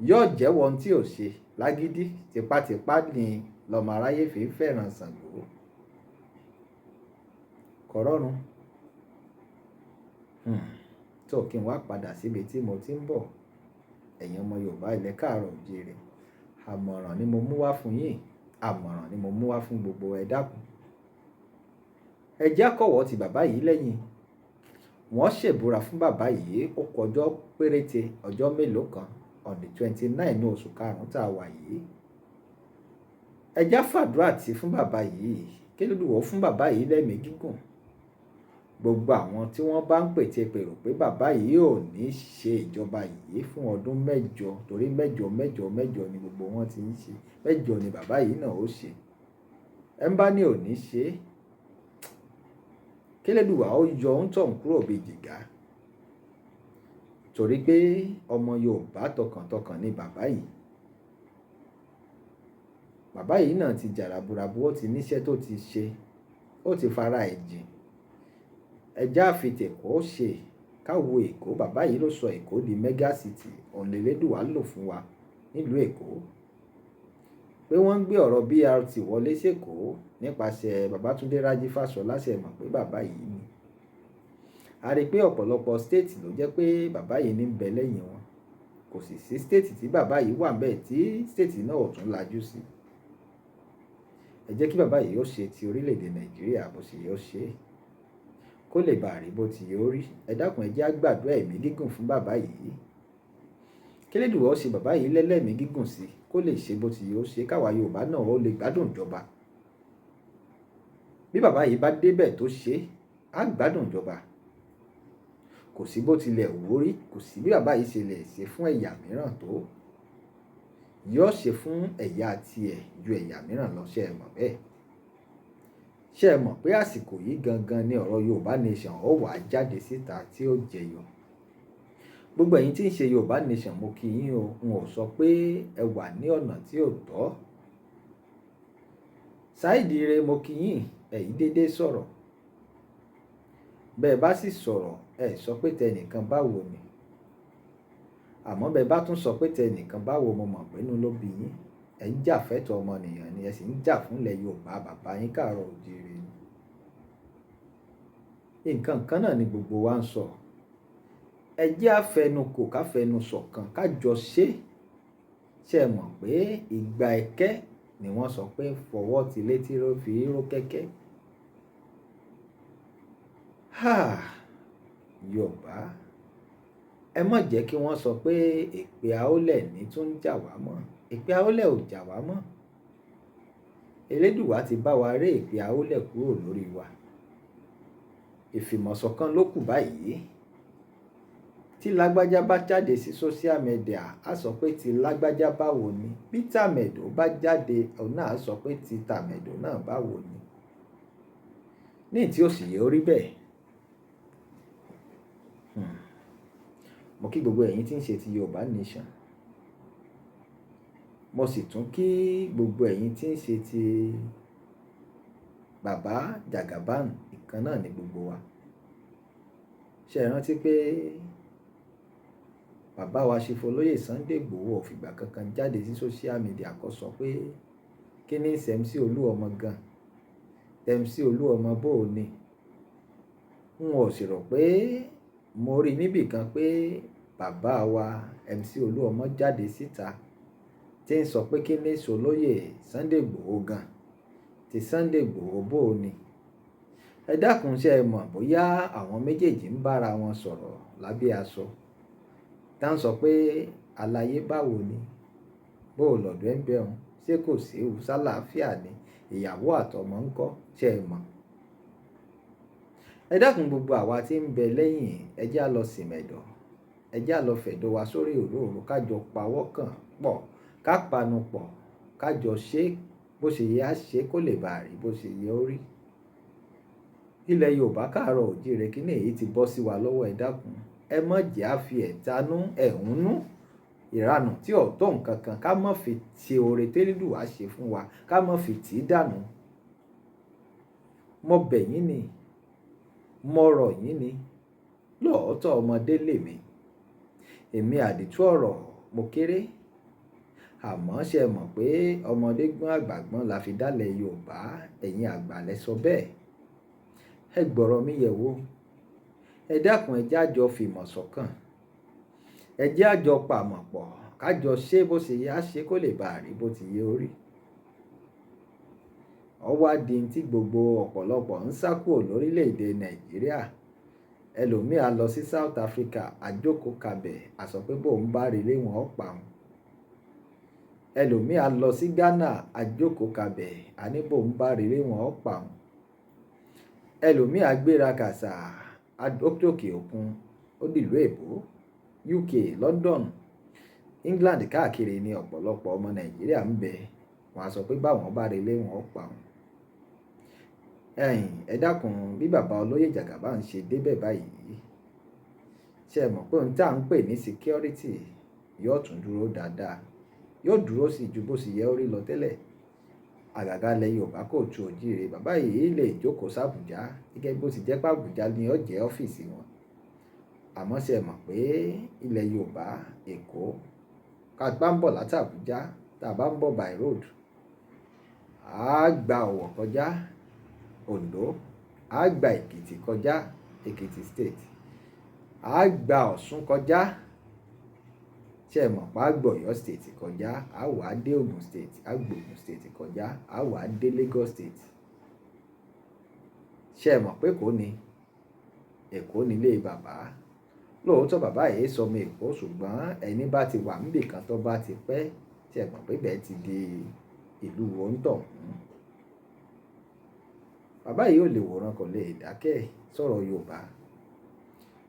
Yóò jẹ́wọ́ ohun tí ò ṣe lágídí. Tipátipá ni lọ́mọ aráyé fi ń fẹ́ràn Ṣàngó. Kò rọrùn. Tó kí n wá padà síbi tí mo ti ń bọ̀. Ẹ̀yin ọmọ Yorùbá ilẹ̀ káàárọ̀ oòjíire, àmọ̀ràn ni mo mú wá fún yín, àmọ̀ràn ni mo mú wá fún gbogbo ẹ dákun. Ẹ jẹ́ kọ̀wọ́ ti bàbá yìí lẹ́yìn. Wọ́n ṣèbúra fún bàbá yìí, ó kọjọ́ péréte, ọjọ́ mélòó kan, on the 29 oṣù karùn-ún tá a wà yìí. Ẹ já fàdúrà tí fún bàbá yìí, kí Olúwa fún bàbá yìí lẹ́mìí gígùn. Gbogbo àwọn tí wọ́n bá ń pète pèrò pé bàbá yìí ò ní ṣe ìjọba yìí fún ọdún mẹ́jọ, torí mẹ́jọ ni gbogbo wọn ti ń ṣe. Mẹ́jọ ni bàbá yìí náà ó ṣe. Ẹ ń bá ní ò ní ṣe, kí Olúwa ó yọ òǹtọ̀hún kúrò bí jìgá. Torí pé ọmọ Yorùbá tọkàntọkàn ni bàbá yìí. Bàbá yìí náà ti jàràbùràbù, ó ti níṣẹ́ tó ti ṣe, ó ti fara ẹ̀ jìn. Ẹjá àfitẹ̀kọ́ ṣe káwo Èkó. Bàbá yìí ló sọ Èkó di mega city. Ọ̀nlẹ̀lẹ́dùwà lò fún wa nílùú Èkó. pé wọ́n ń gbé ọ̀rọ̀ BRT wọlé sékòó nípasẹ̀ Babátúndé Rájí Fáṣọlá, ṣe mọ̀ pé bàbá yìí ni. A rí i pé ọ̀pọ̀lọpọ̀ state ló jẹ́ pé bàbá yìí ní ń bẹ lẹ́yìn wọn. Kò sì sí state tí bàbá yìí wà ńbẹ̀ tí state náà ò tún lajú sí. Ẹ jẹ́ kí bàbá yìí ó ṣe ti orílẹ̀-èdè Nàìjíríà bó ṣe yóò ṣe kó lè bàa rí bó ti yóò rí. Ẹ dákun ẹ jẹ́ á gbàdúrà ẹ̀mí gígùn fún bàbá yìí. Kélédùà ó ṣe bàbá yìí lẹ́lẹ́mìí gígùn sí kó lè ṣe bó ti yóò ṣe, káwa Yorùbá náà ó lè gbádùn ìjọba. Bí bàbá yìí bá débẹ̀ tó ṣe, á gbádùn ìjọba. Kò sí bó tilẹ̀ wù ó rí, kò sí bí bàbá yìí ṣe lè ṣe fún ẹ̀yà mìíràn tó, yóò ṣe fún ẹ̀yà tiẹ̀ ju ẹ̀yà mìíràn lọ, ṣé ẹ mọ̀ bẹ́ẹ̀? Ṣé ẹ mọ̀ pé àsìkò yìí gangan ni ọ̀rọ̀ Yorùbá nation ó wà jáde síta tí ó jẹyọ? Gbogbo ẹ̀yin tí ń ṣe Yorùbá nation, mo kí yín o. N ò sọ pé ẹ wà ní ọ̀nà tí ò tọ́. Saheed Ire, mo kí yín, ẹ̀yin dédé sọ̀rọ̀. Bẹ́ẹ̀ bá sì sọ̀rọ̀, ẹ sọ pé tẹnìkan báwo ni. Àmọ́ bẹ́ẹ̀ bá tún sọ pé tẹnìkan báwo, mo mọ̀ pé inú ló bí yín. Ẹ ń jà fẹ́tọ̀ ọmọnìyàn ni, ẹ sì ń jà fúnlẹ̀ Yorùbá bàbá yín káàárọ̀ oòjíire ni. Nǹkan kan náà ni gbogbo wa ń sọ. Ẹ jẹ́ á fẹnukò ká fẹnu ṣọ̀kan ká jọ ṣe. Ṣé ẹ mọ̀ pé ìgbà ẹ̀kẹ́ ni wọ́n sọ pé fọwọ́ ti létí ló fi ró kẹ́kẹ́. Yorùbá, ẹ má jẹ́ kí wọ́n sọ pé èpè àólẹ̀ ní tún ń jà wá mọ́. Èpè àólẹ̀ ò jà wá mọ́. Elédùwà ti bá wa ré èpè àólẹ̀ kúrò lórí wa. Ìfìmọ̀ṣọ̀kan ló kù báyìí. Tí lágbájá bá jáde sí social media, á sọ pé ti lágbájá báwo ni. Bí tàmẹ̀dò bá jáde, òun náà á sọ pé ti tàmẹ̀dò náà báwo ni. Ní tí ó sì yẹ ó rí bẹ́ẹ̀. Mo kí gbogbo ẹ̀yin tí ń ṣe ti Yorùbá nation. Mo sì tún kí gbogbo ẹ̀yin tí ń ṣe ti bàbá Jagaban. Ìkan náà ni gbogbo wa. Ṣé ẹ rántí pé bàbá wa Ṣifọlóyè Sunday Igboho ò fìgbà kankan jáde sí social media kó sọ pé kí ní ṣe MC Olúọmọ gan, MC Olúọmọ bó o ní. N ò sì rò pé mo rí níbì kan pé bàbá wa MC Olúọmọ jáde síta tí ń sọ pé kí ní Ṣolóyè Sunday Igboho gan, ti Sunday Igboho bó o ní. Ẹ dákun, ṣé ẹ mọ̀ bóyá àwọn méjèèjì ń bára wọn sọ̀rọ̀ lábẹ́ aṣọ? Tá ń sọ pé àlàyé báwo ni, bó o lọ̀dọ̀ ẹ̀ ń bẹ̀ ọ́n, ṣé kò sí ewu, sálàáfíà ni, ìyàwó àtọmọ ń kọ́, ṣé ẹ mọ̀? Ẹ dákun, gbogbo àwa tí ń bẹ lẹ́yìn, ẹ jẹ́ á lọ sìmẹ̀dọ̀, ẹ jẹ́ á lọ fẹ̀dọ̀ wa sórí òróòró, ká jọ pawọ́ kàn pọ̀, ká panu pọ̀, ká jọ ṣe bó ṣe yẹ á ṣe kó lè bàa rí bó ṣe yẹ ó rí. Ilẹ̀ Yorùbá káàárọ̀ oòjíire, kí ni èyí ti bọ́ sí wa lọ́wọ́? Ẹ dákun, ẹ má jẹ́ á fi ẹ̀tanú ẹ̀húnú ìranù tí ò tó nǹkan kan, ká má fi ti oore tẹ́lẹ̀dùwà ṣe fún wa, ká má fi tì í dànù. Mo bẹ̀ yín ni, mo rọ̀ yín ni, lóòótọ́ ọmọdé lèmi, èmi àdìtú ọ̀rọ̀ mo kéré. Àmọ́ ṣé ẹ mọ̀ pé ọmọdé gbọ́n àgbà gbọ́n la fi dálẹ̀ Yorùbá, ẹ̀yin àgbà lẹ sọ bẹ́ẹ̀. Ẹ gbọ́rọ̀ mi yẹ̀ wò. Ẹ dákun, ẹ jẹ́ á jọ fìmọ̀ ṣọ̀kan, ẹ jẹ́ á jọ pàmọ̀ pọ̀, ká jọ ṣe bó ṣe yẹ á ṣe kó lè bàa rí bó ti yẹ ó rí. Ó wá di tí gbogbo ọ̀pọ̀lọpọ̀ ń sá kúrò lórílẹ̀‐èdè Nàìjíríà. Ẹlòmíì á lọ sí South Africa, àjókòó kabẹ̀, á sọ pé bóun bá rí lé wọn ó pa òun. Ẹlòmíì á lọ sí Ghana, àjókòó kabẹ̀, á ní bóun bá rí lé wọn ó pa òun. Ẹlòmíì á gbéra kàsà, àdókè òkun, ó dìlú èbó, UK, London, England, káàkiri ni ọ̀pọ̀lọpọ̀ ọmọ Nàìjíríà ń bẹ. Wọ́n á sọ pé báwọn bá rí lé wọn ó pa òun. Ẹ dákun, bí bàbá olóyè Jagaban ṣe débẹ̀ báyìí, ṣé ẹ mọ̀ pé ohun tí à ń pè ní security yóò tún dúró dáadáa, yóò dúró sí ju bó ṣe yẹ ó rí lọ tẹ́lẹ̀. Àgàgà ilẹ̀ Yorùbá kò tu òjíire, bàbá yìí lè jókòó sàbújá gẹ́gẹ́ bó ti jẹ́ pé Àbújá ni ó jẹ́ ọ́fíìsì wọn. Àmọ́ ṣé ẹ mọ̀ pé ilẹ̀ Yorùbá, Èkó, ká bá ń bọ̀ láti Àbújá, tá a bá ń bọ̀ by road, á gba Ọ̀wọ̀ kọjá Oǹdó, á gba Èkìtì kọjá Èkìtì state, á gba Ọ̀ṣun kọjá, ṣe mọ̀ pa á gba Ọ̀yọ́ state kọjá, á wá dé Ògùn state, á gba Ògùn state kọjá, á wá dé Lagos state. Ṣe mọ̀ pé Èkó ni Èkó nílé bàbá. Lóòótọ́ bàbá yìí sọmọ Èkó, ṣùgbọ́n ẹni bá ti wà níbì kan tó bá ti pẹ́, ṣe mọ̀ pé bẹ́ẹ̀ ti di ìlú òǹtọ̀hún. Bàbá yìí ò lè wòran, kò lè dákẹ́ sọ̀rọ̀ Yorùbá.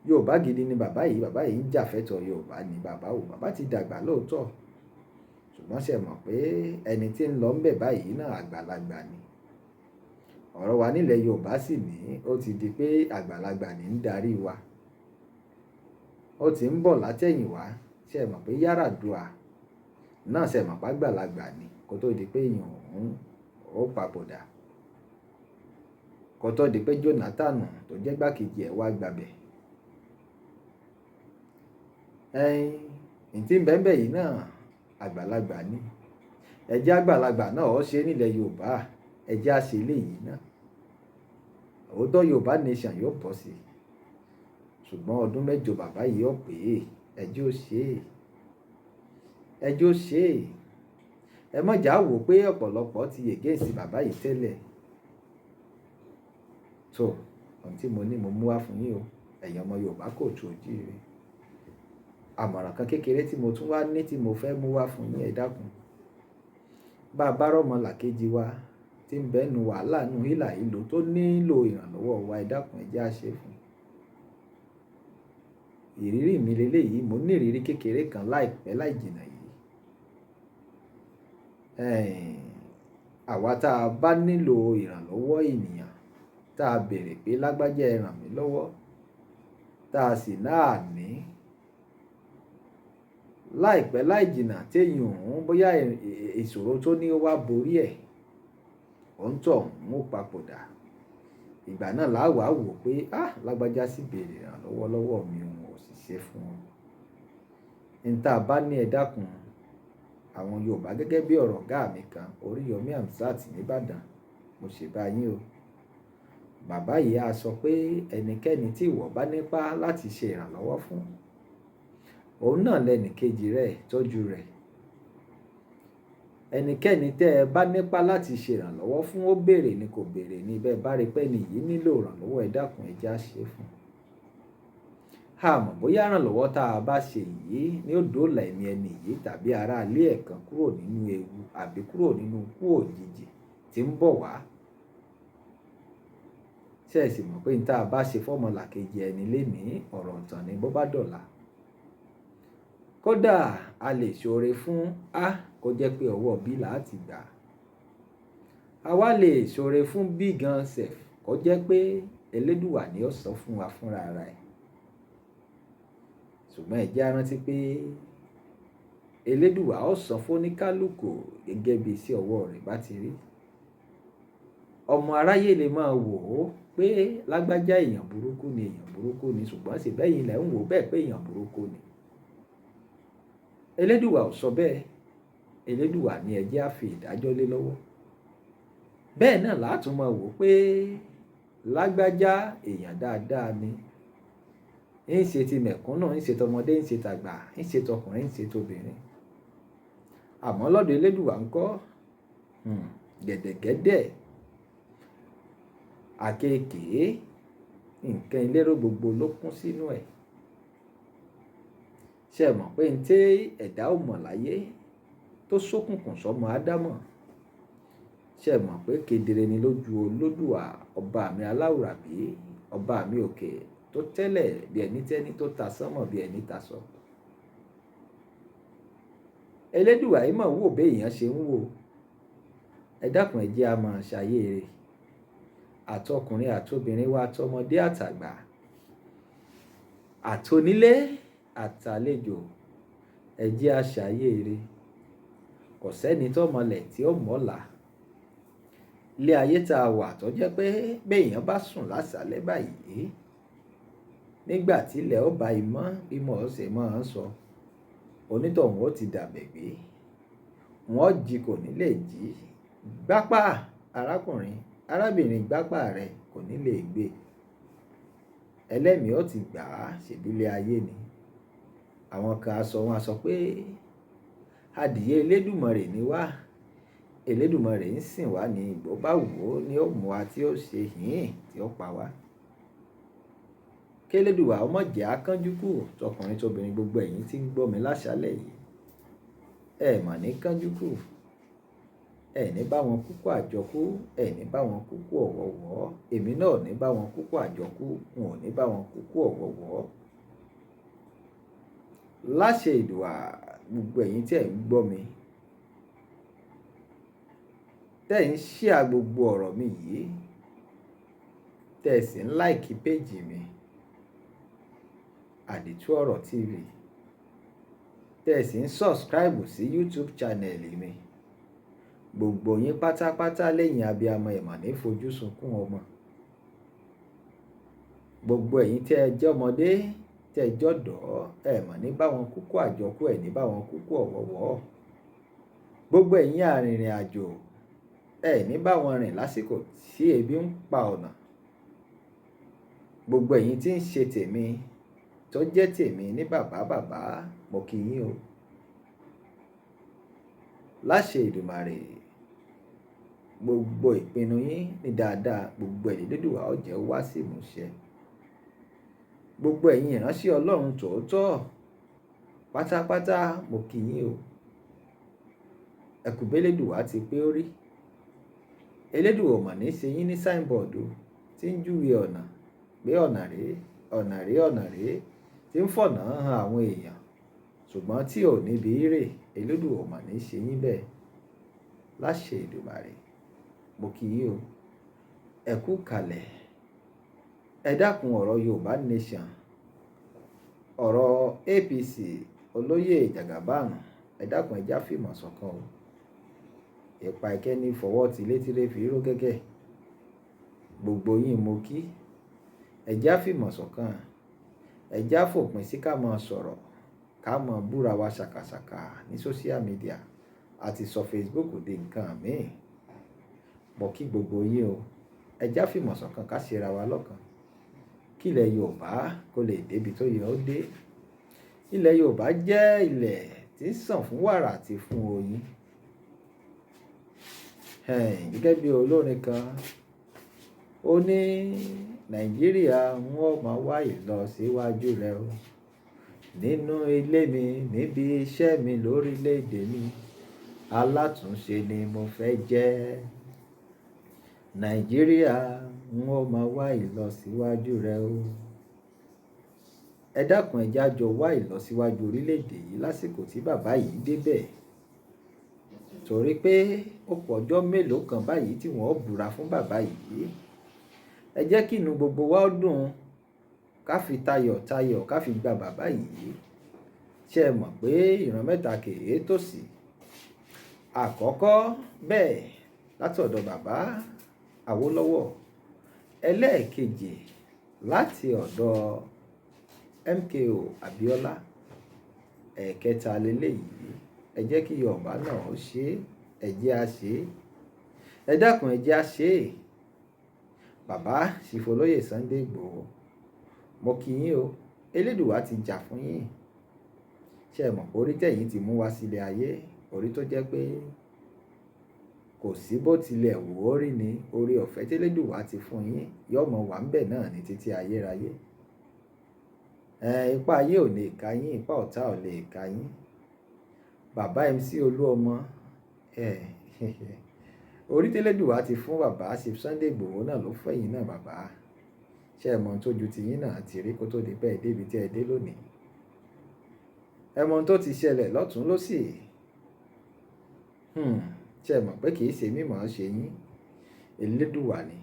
Yorùbá gidi ni bàbá yìí ń jà fẹ́tọ̀ Yorùbá ni bàbá wò. Bàbá ti dàgbà lóòótọ́, ṣùgbọ́n ṣe mọ̀ pé ẹni tí ń lọ ń bẹ̀ báyìí náà àgbàlagbà ni. Ọ̀rọ̀ wa nílẹ̀ Yorùbá sì ní ó ti di pé àgbàlagbà ní ń darí wa. Ó ti ń bọ̀ látẹ̀yìn wá, ṣe mọ̀ pé Yar'Adua náà ṣe mọ̀ pé àgbàlagbà ni kó tó di pé èèyàn òun ó papòdà, kó tó di pé Jonathan tó jẹ́ gbákejì ẹ̀ wá gbabẹ̀. Ìtí bẹ́ẹ̀ yìí náà àgbàlagbà ni. Ẹjẹ́ àgbàlagbà náà ó ṣe nílẹ̀ Yorùbá, ẹjẹ́ á ṣe eléyìí náà. Òótọ́ Yorùbá nation yóò bọ́ sí, ṣùgbọ́n ọdún 8 bàbá yìí ó pè é, ẹjẹ́ ó ṣe é, ẹjẹ́ ó ṣe é. Ẹ má jà wò pé ọ̀pọ̀lọpọ̀ ti against bàbá yìí tẹ́lẹ̀. So ohun tí mo ní mo mú wá fún yín o, ẹ̀yin ọmọ Yorùbá kóòtù òjíire. Àmọ̀ràn kan kékeré tí mo tún wá ní tí mo fẹ́ mú wá fún yín, ẹ dákun. Bá a bá rọ́mọ làkejì wa tí ń bẹ́nu wàhálà nù hílà ìlò tó nílò ìrànlọ́wọ́ wa, ẹ dákun ẹ jẹ́ á ṣe fún. Ìrírí mi leléyìí, mo ní ìrírí kékeré kan láìpẹ́ láì jìnnà yìí. Àwa tá a bá nílò ìrànlọ́wọ́ ènìyàn, tá a béèrè pé lágbájá ẹ ràn mí lọ́wọ́, tá a sì náà ní, láìpẹ́ láì jìnnà téèyàn òun bóyá ìṣòro tó ní ó wá borí ẹ̀, òǹtọ̀hún ó papòdà. Ìgbà náà láwà wò pé lágbájá sì béèrè ìrànlọ́wọ́ lọ́wọ́ mi, òun ò sì ṣe fún un. Ní tá a bá ní ẹ dákun, àwọn Yorùbá gẹ́gẹ́ bí ọ̀rọ̀ ọ̀gá mi kan Oríyọmí Hamzat nìbàdàn, mo ṣe bá yín o. Bàbá yìí á sọ pé ẹnikẹ́ni tí ìwọ bá nípa láti ṣe ìrànlọ́wọ́ fún, òun náà lẹ́nìkejì rẹ̀ tọ́jú rẹ̀. Ẹnikẹ́ni tẹ́ ẹ bá nípa láti ṣe ìrànlọ́wọ́ fún, ó béèrè ni kò béèrè ni, bẹ́ẹ̀ bá rí pé ẹni yìí nílò ìrànlọ́wọ́, ẹ dákun ẹ jẹ́ á ṣe fún. Àmọ́ bóyá ìrànlọ́wọ́ tá a bá ṣe yìí ni ó dóòlà ẹ̀mí ẹni yìí tàbí ará ilé ẹ̀ kan kúrò nínú ewu àbí kúrò nínú ikú òjijì tí ń bọ̀ wá. Ṣé ẹ sì mọ̀ pé ní tá a bá ṣe fọ́mọlàkejì ẹni lénìí, ọ̀rọ̀ ọ̀tàn ni bó bá dọ̀la. Kódà a lè ṣoore fún A kó jẹ́ pé ọwọ́ B láti gbà. A wá lè ṣoore fún B gan sef kó jẹ́ pé Elédùwà ni ó sọ fún wa fúnra ara ẹ̀. Ṣùgbọ́n ẹ jẹ́ á rántí pé Elédùwà ó sọ fún oníkálùkù gẹ́gẹ́ bí iṣẹ́ ọwọ́ rẹ̀ bá ti rí. Ọmọ aráyé lè máa wò ó pé lágbájá èèyàn burúkú ni, ṣùgbọ́n sì bẹ́yìn ilẹ̀ ń wò bẹ́ẹ̀ pé èèyàn burúkú ni. Elédùwà ò sọ bẹ́ẹ̀. Elédùwà ni ẹ jẹ́ á fi ìdájọ́ lé lọ́wọ́. Bẹ́ẹ̀ náà látún máa wò pé lágbájá èèyàn dáadáa ni, ń ṣe ti mẹ̀kúnnù, ń ṣe tọmọdé, ń ṣe tàgbà, ń ṣe tọkùnrin, ń ṣe tóbìnrin. Àmọ́ lọ́dọ̀ Elédùwà ńkọ́, gẹ̀dẹ̀gẹ̀dẹ̀, àkekèé, nǹkan ìlérò gbogbo ló kún sínú ẹ̀. Ṣé ẹ mọ̀ pé ní tí ẹ̀dá ò mọ̀ láyé tó ṣókùnkùn sọ́mọ Ádámọ̀, ṣé ẹ mọ̀ pé kedere ni lójú Olódùà ọba mi aláwùrábí, ọba mi òkè tó tẹ́lẹ̀ bí ẹni tẹ́ni, tó ta sánmọ̀ bí ẹni tasọ. Elédùà yìí mọ̀ wò bẹ́ẹ̀ èèyàn ṣe ń wò. Ẹ dákun ẹ jẹ́ á máa ṣayé rẹ̀. Àtọkùnrin àtobìnrin wa, àtọmọdé àtàgbà, àtonílé àtàlejò, ẹ jẹ́ á ṣayé rẹ̀. Kò sẹ́ni tó mọlẹ̀ tí ó mọ̀la. Ilé ayé tá a wà tó jẹ́ pé béèyàn bá sùn lásàálẹ́ báyìí, nígbà tí ilẹ̀ ó bá imọ́ bí mo ṣe máa ń sọ, onítọ̀hún ó ti dàbẹ̀gbé. Wọ́n jí kò ní lè jí, gbápá arákùnrin arábìnrin gbápá rẹ kò ní lè gbé ẹlẹ́mìí ó ti gbà á ṣèbílẹ̀ ayé ni. Àwọn kan aṣọ wọn aṣọ pé adìyẹ Elédùmarè ni wá, Elédùmarè ń sìn wá ní ìgbó bá wò ó ní ó mú wa tí ó ṣe yìnyín tí ó pa wá. Kélédùwà ọmọ jẹ́ akánjú kù tọkùnrin tóbìnrin gbogbo ẹ̀yin tí ń gbọ́ mi láṣálẹ̀ yìí ẹ mà ní kánjú kù, ẹ ní bá wọn kúkú àjọkú, ẹ ní bá wọn kúkú ọ̀wọ̀wọ́, èmi náà ní bá wọn kúkú àjọkú, n ò ní bá wọn kúkú ọ̀wọ̀wọ́. Láṣẹ Èdùà gbogbo ẹ̀yin tí ẹ ń gbọ́ mi tẹ́ ń share gbogbo ọ̀rọ̀ mi yìí tẹ́ sì ń like péjì mi Àdìtú Ọ̀rọ̀ TV tẹ́ sì ń subscribe sí YouTube channel mi. Gbogbo yín pátápátá lẹ́yìn abiyamọ ẹ mà ní fojú sunkún ọmọ. Gbogbo ẹ̀yin tí ẹ jẹ́ ọmọdé tí ẹ jọ̀dọ̀ ẹ mà ní bá wọn kúkú àjọkú, ẹ ní bá wọn kúkú ọ̀wọ̀wọ́. Gbogbo ẹ̀yin arìnrìn àjò ẹ ní bá wọn rìn lásìkò tí ebi ń pa ọ̀nà. Gbogbo ẹ̀yin tí ń ṣe tèmi tó jẹ́ tèmi ní bàbá bàbá mo kí yín o. Láṣẹ Èdùmàrè gbogbo ìpinnu yín ní dáadáa gbogbo Elédùà ó jẹ́ wá sí ìmúṣẹ. Gbogbo ẹ̀yin ìránṣẹ́ Ọlọ́run tòótọ́ pátápátá mo kí yín o. Ẹ kú b'Elédùà ti pé ó rí. Elédùà ò mà ní ṣe yín ní signboard tí ń júwe ọ̀nà pé ọ̀nà rèé ọ̀nà rèé ọ̀nà rèé tí ń fọ̀nà hàn àwọn èèyàn ṣùgbọ́n tí ò níbi rè. Elédùà ò mà ní ṣe yín bẹ́ẹ̀. Láṣẹ Èdùmàrè mo kí yín o. Ẹ kú kalẹ̀. Ẹ dákun ọ̀rọ̀ Yorùbá Nation, ọ̀rọ̀ APC olóyè Jagaban, ẹ dákun ẹ já fìmọ̀ ṣọ̀kan o. Ìpa ìkẹ́ni fọwọ́ ti létílé fi ró gẹ́gẹ́. Gbogbo yín mo kí. Ẹ já fìmọ̀ ṣọ̀kan. Ẹ já fòpin sí ká máa sọ̀rọ̀ ká máa búra wa ṣàkàṣàkà ní social media àti sọ Facebook di nǹkan míì. Mo kí gbogbo yín o. Ẹ já fìmọ̀ ṣọ̀kan ká ṣera wa lọ́kan. Kí ilẹ̀ Yorùbá kó lè débi tó yẹ ó dé. Ilẹ̀ Yorùbá jẹ́ ilẹ̀ tí ń sàn fún wàrà àti fún oyin. Gẹ́gẹ́ bí olórin kan ó ní Nàìjíríà wọ́n máa wá ìlọsíwájú rẹ o. Nínú ilé mi, níbi iṣẹ́ mi, lórílẹ̀‐èdè mi, alátúnṣe ni mo fẹ́ jẹ́. Nàìjíríà wọ́n máa wá ìlọsíwájú rẹ o. Ẹ dákun ẹ já jọ wá ìlọsíwájú orílẹ̀‐èdè yìí lásìkò tí bàbá yìí débẹ̀. Torí pé ó pọ̀ ọjọ́ mélòó kan báyìí tí wọ́n búra fún bàbá yìí. Ẹ jẹ́ kí inú gbogbo wa dùn ká fi tayọ̀tayọ̀ ká fi gba bàbá yìí. Ṣé ẹ mọ̀ pé ìran mẹ́ta kèé tòsí? Àkọ́kọ́ bẹ́ẹ̀ látọ̀dọ̀ bàbá Awólọ́wọ̀. Ẹlẹ́ẹ̀kejì láti ọ̀dọ̀ MKO Abíọ́lá. Ẹ̀kẹta leléyìí. Ẹ jẹ́ kí Yorùbá náà ó ṣe é. Ẹ jẹ́ á ṣe é. Ẹ dákun ẹ jẹ́ á ṣe é. Bàbá Ṣìfọlóyè Sunday Igboho mo kí yín o. Elédùà ti jà fún yín. Ṣé ẹ mọ̀ pé orí tẹ̀yìn ti mú wá sílé ayé orí tó jẹ́ pé kò sí bó tilẹ̀ wò ó rí ni orí ọ̀fẹ́ tí Elédùà ti fún yín yóò mọ̀ wà ńbẹ̀ náà ní títí ayérayé. Ipá ayé ò lè ka yín, ipá ọ̀tá ò lè ka yín. Bàbá MC Olúọmọ orí tí Elédùà ti fún bàbá Ṣìf Sunday Igboho náà ló fẹ̀yìn náà bàbá. Ṣé ẹ mọ̀ ohun tójú ti yín náà ti rí kó tó di pé ẹ débi tí ẹ dé lónìí? Ẹ mọ̀ ohun tó ti ṣẹlẹ̀ lọ́tùn lósì. Ṣé ẹ mọ̀ pé kì í ṣe mímọ̀ ṣe yín, Elédùà ni.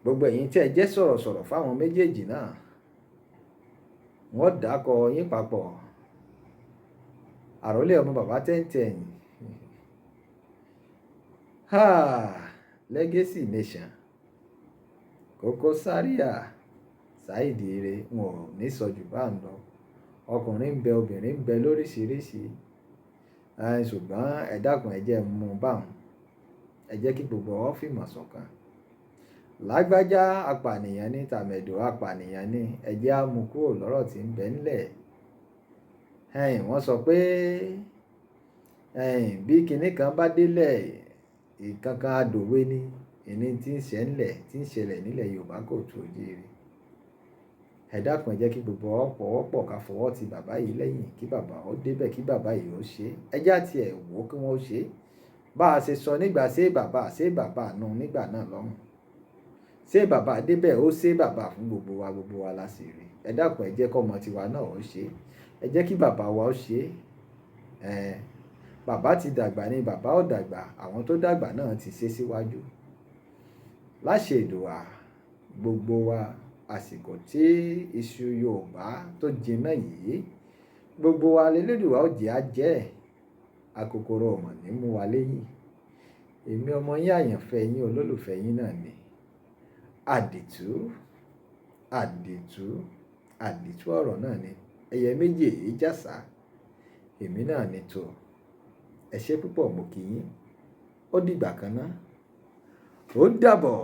Gbogbo ẹ̀yin tí ẹ jẹ́ sọ̀rọ̀sọ̀rọ̀ fáwọn méjèèjì náà wọ́n dákọ yín papọ̀. Àrólé ọmọ bàbá tẹ́ntẹ́n. Legacy Nation, Koko Zaria, Saheed Ire wọn ò ní sọ jù bá ń lọ. Ọkùnrin ń bẹ obìnrin ń bẹ lóríṣiríṣi. ṣùgbọ́n ẹ dákun ẹ jẹ́ mú báwọn, ẹ jẹ́ kí gbogbo wa fìmọ̀ ṣọ̀kan. Lágbájá apànìyàn ní, tàmẹ̀dò apànìyàn ní, ẹ jẹ́ á mú kúrò lọ́rọ̀ tí ń bẹ ńlẹ̀. Wọ́n sọ pé bí kinní kan bá délẹ̀ ìkankan adòwe ni, ìní tí ń ṣẹlẹ̀ nílẹ̀ Yorùbá kò tó jíire. Ẹ dákun ẹ jẹ́ kí gbogbo wa pọ̀wọ́pọ̀ ká fọwọ́ ti bàbá yìí lẹ́yìn, kí bàbá ó débẹ̀, kí bàbá yìí ó ṣe. Ẹ já tiẹ̀ wò kí wọ́n ó ṣe. Bá a ṣe sọ nígbà ṣé bàbá nù nígbà náà lọ́hùn. Ṣé bàbá débẹ̀ ó ṣe bàbá fún gbogbo wa la sì rí. Ẹ dákun ẹ jẹ́ kọ́mọ tiwa náà ó ṣe. Ẹ jẹ́ kí bàbá wa ó ṣe. Bàbá ti dàgbà ni, bàbá ò dàgbà, àwọn tó dàgbà náà ti ṣe síwájú. Láṣẹ Èdùà gbogbo wa, àsìkò tí iṣu Yorùbá tó jiná yìí, gbogbo wa lélẹ́dùwà ó jẹ́ á jẹ́, akòkòrò ọ̀mọ̀ ní mú wa lẹ́yìn. Èmi ọmọ yín àyànfẹ́ yín, olólùfẹ́ yín náà ni. Àdìtú ọ̀rọ̀ náà ni. Ẹyẹ méjì èyí jàsà. Èmi náà ni tó. Ẹ ṣé púpọ̀ mo kí yín. Ó dìgbà kan náà. Ó dàbọ̀.